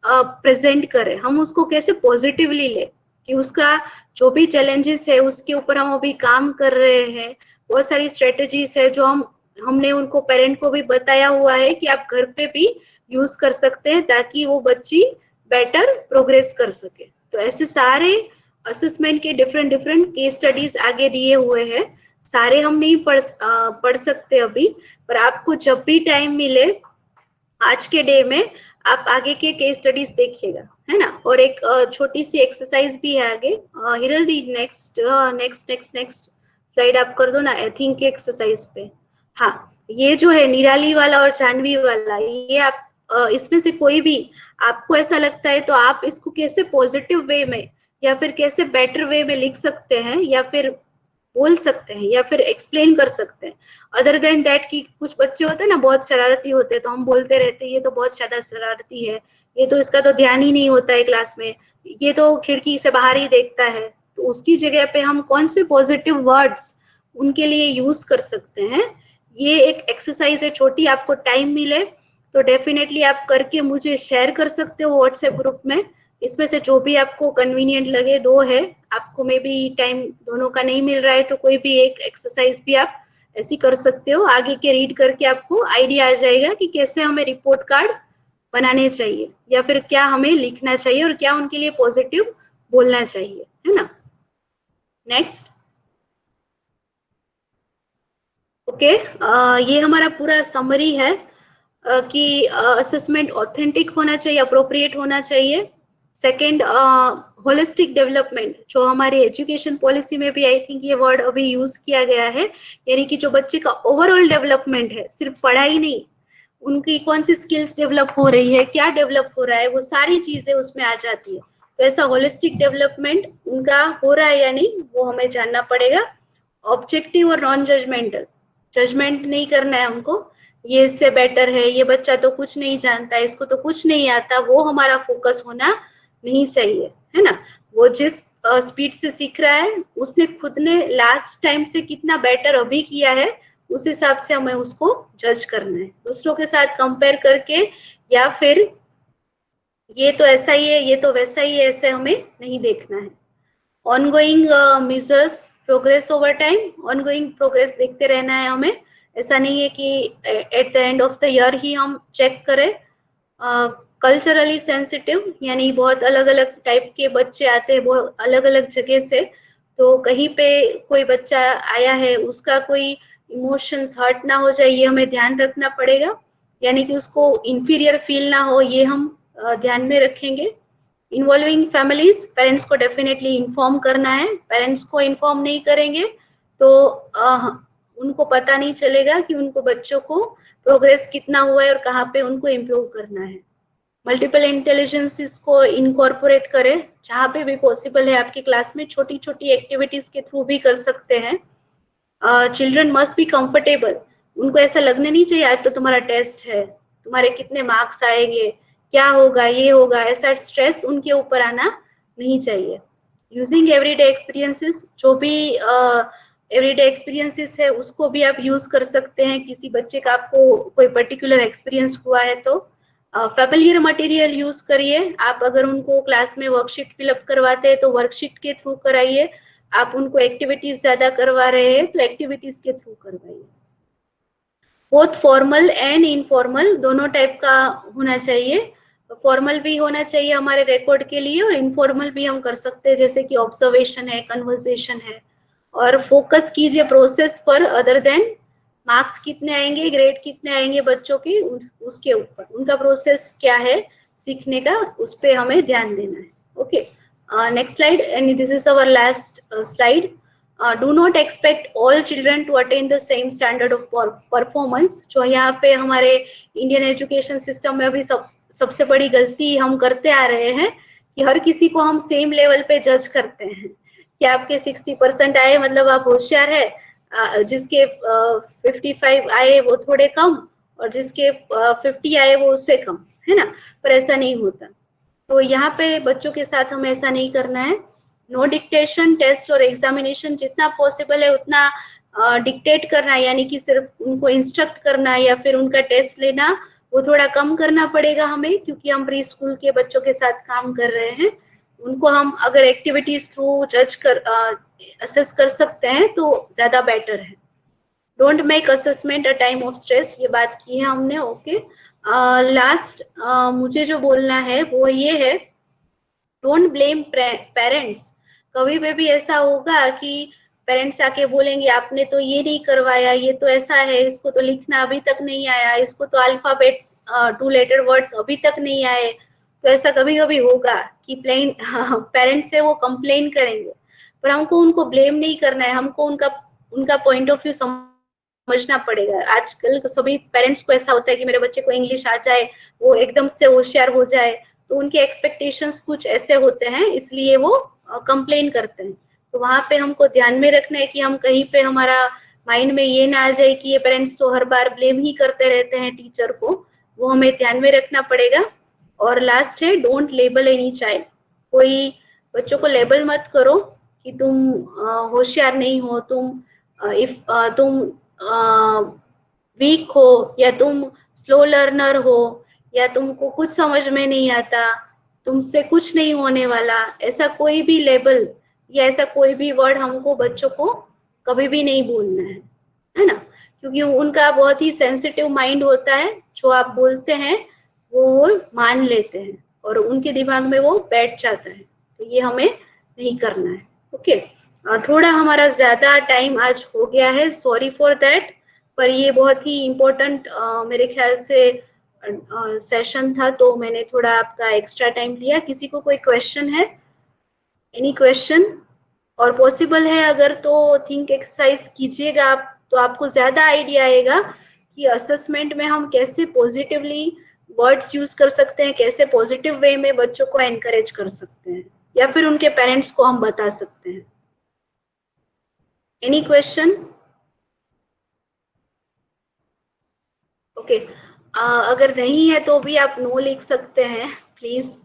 प्रेजेंट करें, हम उसको कैसे पॉजिटिवली ले कि उसका जो भी चैलेंजेस है उसके ऊपर हम अभी काम कर रहे हैं। बहुत सारी स्ट्रेटजीज है जो हमने उनको पेरेंट को भी बताया हुआ है कि आप घर पे भी यूज कर सकते हैं ताकि वो बच्ची बेटर प्रोग्रेस कर सके। तो ऐसे सारे असेसमेंट के डिफरेंट केस स्टडीज आगे दिए हुए हैं। सारे हम नहीं पढ़ सकते अभी, पर आपको जब भी टाइम मिले आज के डे में आप आगे के केस स्टडीज देखिएगा, है ना। और एक छोटी सी एक्सरसाइज भी है आगे। हिरल दी नेक्स्ट स्लाइड आप कर दो ना, आई थिंक एक्सरसाइज पे। हाँ, ये जो है निराली वाला और जानवी वाला, ये आप इसमें से कोई भी आपको ऐसा लगता है तो आप इसको कैसे पॉजिटिव वे में या फिर कैसे बेटर वे में लिख सकते हैं या फिर बोल सकते हैं या फिर एक्सप्लेन कर सकते हैं। अदर देन दैट कि कुछ बच्चे होते हैं ना बहुत शरारती होते हैं, तो हम बोलते रहते हैं ये तो बहुत ज्यादा शरारती है, ये तो इसका तो ध्यान ही नहीं होता है क्लास में, ये तो खिड़की से बाहर ही देखता है। तो उसकी जगह पे हम कौन से पॉजिटिव वर्ड्स उनके लिए यूज कर सकते हैं। ये एक एक्सरसाइज है छोटी, आपको टाइम मिले तो डेफिनेटली आप करके मुझे शेयर कर सकते हो व्हाट्सएप ग्रुप में। इसमें से जो भी आपको कन्वीनियंट लगे, दो है, आपको मे बी टाइम दोनों का नहीं मिल रहा है तो कोई भी एक एक्सरसाइज भी आप ऐसी कर सकते हो। आगे के रीड करके आपको आइडिया आ जाएगा कि कैसे हमें रिपोर्ट कार्ड बनाने चाहिए या फिर क्या हमें लिखना चाहिए और क्या उनके लिए पॉजिटिव बोलना चाहिए, है ना। नेक्स्ट, ओके, ये हमारा पूरा समरी है कि असेसमेंट ऑथेंटिक होना चाहिए, अप्रोप्रिएट होना चाहिए। सेकेंड, होलिस्टिक डेवलपमेंट, जो हमारी एजुकेशन पॉलिसी में भी आई थिंक ये वर्ड अभी यूज किया गया है, यानी कि जो बच्चे का ओवरऑल डेवलपमेंट है, सिर्फ पढ़ाई नहीं, उनकी कौन सी स्किल्स डेवलप हो रही है, क्या डेवलप हो रहा है, वो सारी चीजें उसमें आ जाती है। तो ऐसा होलिस्टिक डेवलपमेंट उनका हो रहा है या नहीं वो हमें जानना पड़ेगा। ऑब्जेक्टिव और नॉन जजमेंटल, जजमेंट नहीं करना है हमको, ये इससे बेटर है, ये बच्चा तो कुछ नहीं जानता, इसको तो कुछ नहीं आता, वो हमारा फोकस होना नहीं चाहिए, है ना। वो जिस स्पीड से सीख रहा है, उसने खुद ने लास्ट टाइम से कितना बेटर अभी किया है, उस हिसाब से हमें उसको जज करना है। दूसरों के साथ कंपेयर करके या फिर ये तो ऐसा ही है, ये तो वैसा ही है, ऐसे हमें नहीं देखना है। Ongoing measures progress over time, ongoing progress देखते रहना है हमें। ऐसा नहीं है कि at the end of the year ही हम चेक करें। कल्चरली सेंसिटिव, यानी बहुत अलग अलग टाइप के बच्चे आते हैं बहुत अलग अलग जगह से, तो कहीं पे कोई बच्चा आया है उसका कोई इमोशंस हर्ट ना हो जाए, ये हमें ध्यान रखना पड़ेगा, यानी कि उसको इंफीरियर फील ना हो, ये हम ध्यान में रखेंगे। इन्वॉल्विंग फैमिलीज, पेरेंट्स को डेफिनेटली इन्फॉर्म करना है। पेरेंट्स को इन्फॉर्म नहीं करेंगे तो उनको पता नहीं चलेगा कि उनको बच्चों को प्रोग्रेस कितना हुआ है और कहाँ पे उनको इम्प्रूव करना है। मल्टीपल इंटेलिजेंस इसको इनकॉर्पोरेट करें, जहाँ पे भी पॉसिबल है आपकी क्लास में छोटी छोटी एक्टिविटीज के थ्रू भी कर सकते हैं। चिल्ड्रन मस्ट बी कंफर्टेबल, उनको ऐसा लगने नहीं चाहिए आज तो तुम्हारा टेस्ट है, तुम्हारे कितने मार्क्स आएंगे, क्या होगा, ये होगा, ऐसा स्ट्रेस उनके ऊपर आना नहीं चाहिए। यूजिंग एवरीडे एक्सपीरियंसेस, जो भी एवरीडे एक्सपीरियंसेस है उसको भी आप यूज कर सकते हैं। किसी बच्चे का आपको कोई पर्टिकुलर एक्सपीरियंस हुआ है तो फैमिलियर मटेरियल यूज करिए। आप अगर उनको क्लास में वर्कशीट फिलअप करवाते हैं तो वर्कशीट के थ्रू कराइए, आप उनको एक्टिविटीज ज्यादा करवा रहे हैं तो एक्टिविटीज के थ्रू करवाइए। बोथ फॉर्मल एंड इनफॉर्मल दोनों टाइप का होना चाहिए। फॉर्मल भी होना चाहिए हमारे रिकॉर्ड के लिए और इनफॉर्मल भी हम कर सकते हैं, जैसे कि ऑब्जर्वेशन है, कन्वर्सेशन है। और फोकस कीजिए प्रोसेस पर अदर देन मार्क्स कितने आएंगे, ग्रेड कितने आएंगे बच्चों के, उसके ऊपर उनका प्रोसेस क्या है सीखने का, उस पर हमें ध्यान देना है। Okay, next slide, and this is our last slide. Do not expect all children to attain the same standard of performance. जो यहाँ पे हमारे इंडियन एजुकेशन सिस्टम में अभी सबसे बड़ी गलती हम करते आ रहे हैं कि हर किसी को हम सेम लेवल पे जज करते हैं कि आपके 60% आए मतलब आप होशियार है, जिसके 55 आए वो थोड़े कम और जिसके 50 आए वो उससे कम, है ना। पर ऐसा नहीं होता, तो यहाँ पे बच्चों के साथ हमें ऐसा नहीं करना है। नो डिक्टेशन, टेस्ट और एग्जामिनेशन जितना पॉसिबल है उतना डिक्टेट करना, यानी कि सिर्फ उनको इंस्ट्रक्ट करना या फिर उनका टेस्ट लेना, वो थोड़ा कम करना पड़ेगा हमें, क्योंकि हम प्री स्कूल के बच्चों के साथ काम कर रहे हैं। उनको हम अगर एक्टिविटीज थ्रू जज कर असेस कर सकते हैं तो ज्यादा बेटर है। Don't make assessment a time of stress, ये बात की है हमने। ओके, लास्ट मुझे जो बोलना है वो ये है, डोंट ब्लेम पेरेंट्स। कभी भी ऐसा होगा कि पेरेंट्स आके बोलेंगे आपने तो ये नहीं करवाया, ये तो ऐसा है, इसको तो लिखना अभी तक नहीं आया, इसको तो अल्फाबेट्स 2 लेटर वर्ड्स अभी तक नहीं आए। तो ऐसा कभी कभी होगा कि पेरेंट्स से वो कंप्लेन करेंगे, पर हमको उनको ब्लेम नहीं करना है, हमको उनका पॉइंट ऑफ व्यू समझना पड़ेगा। आजकल सभी पेरेंट्स को ऐसा होता है कि मेरे बच्चे को इंग्लिश आ जाए, वो एकदम से होशियार हो जाए, तो उनके एक्सपेक्टेशंस कुछ ऐसे होते हैं, इसलिए वो कंप्लेन करते हैं। तो वहां पे हमको ध्यान में रखना है कि हम कहीं पे हमारा माइंड में ये ना आ जाए कि ये पेरेंट्स तो हर बार ब्लेम ही करते रहते हैं टीचर को, वो हमें ध्यान में रखना पड़ेगा। और लास्ट है, डोंट लेबल एनी चाइल्ड। कोई बच्चों को लेबल मत करो कि तुम होशियार नहीं हो, तुम वीक हो, या तुम स्लो लर्नर हो, या तुमको कुछ समझ में नहीं आता, तुमसे कुछ नहीं होने वाला, ऐसा कोई भी लेबल या ऐसा कोई भी वर्ड हमको बच्चों को कभी भी नहीं बोलना है ना, क्योंकि उनका बहुत ही सेंसिटिव माइंड होता है, जो आप बोलते हैं वो मान लेते हैं और उनके दिमाग में वो बैठ जाता है। तो ये हमें नहीं करना है। ओके, थोड़ा हमारा ज्यादा टाइम आज हो गया है, सॉरी फॉर दैट, पर ये बहुत ही इम्पोर्टेंट मेरे ख्याल से सेशन था, तो मैंने थोड़ा आपका एक्स्ट्रा टाइम लिया। किसी को कोई क्वेश्चन है? Any question? और पॉसिबल है अगर तो थिंक एक्सरसाइज कीजिएगा आप, तो आपको ज्यादा आइडिया आएगा कि असेसमेंट में हम कैसे पॉजिटिवली वर्ड्स यूज कर सकते हैं, कैसे पॉजिटिव वे में बच्चों को एनकरेज कर सकते हैं, या फिर उनके पेरेंट्स को हम बता सकते हैं। Any question? ओके, अगर नहीं है तो भी आप नो लिख सकते हैं please.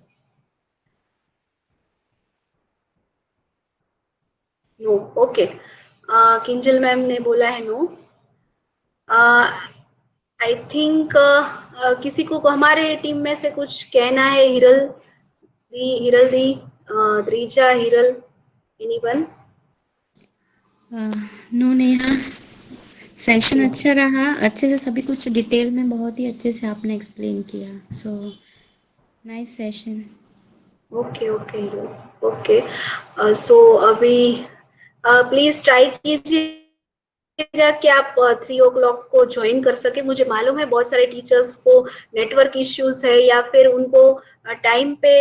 No, okay, Kinjal ma'am ने बोला है नो। आई थिंक किसी को हमारे टीम में से कुछ कहना है? Hiral di, Drija, Hiral, anyone? No Neha, session अच्छा रहा, अच्छे से सभी कुछ डिटेल में बहुत ही अच्छे से आपने एक्सप्लेन किया, so nice session. Okay okay okay, so अभी प्लीज ट्राई कीजिएगा कि आप 3 o'clock को ज्वाइन कर सके। मुझे मालूम है बहुत सारे टीचर्स को नेटवर्क इश्यूज है या फिर उनको टाइम पे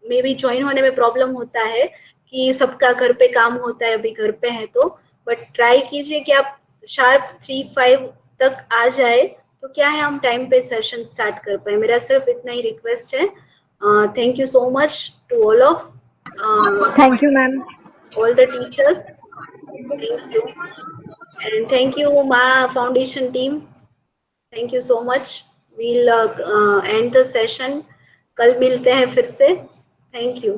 मे बी ज्वाइन होने में प्रॉब्लम होता है कि सबका घर पे काम होता है, अभी घर पे है तो, बट ट्राई कीजिए कि आप शार्प 3-5 तक आ जाए तो क्या है हम टाइम पे सेशन स्टार्ट कर पाए। मेरा सिर्फ इतना ही रिक्वेस्ट है। Thank you so much to all of thank you ma'am. all the teachers. Thank you. And thank you, Ma Foundation team. Thank you so much. We'll end the session. कल मिलते हैं फिर से. Thank you.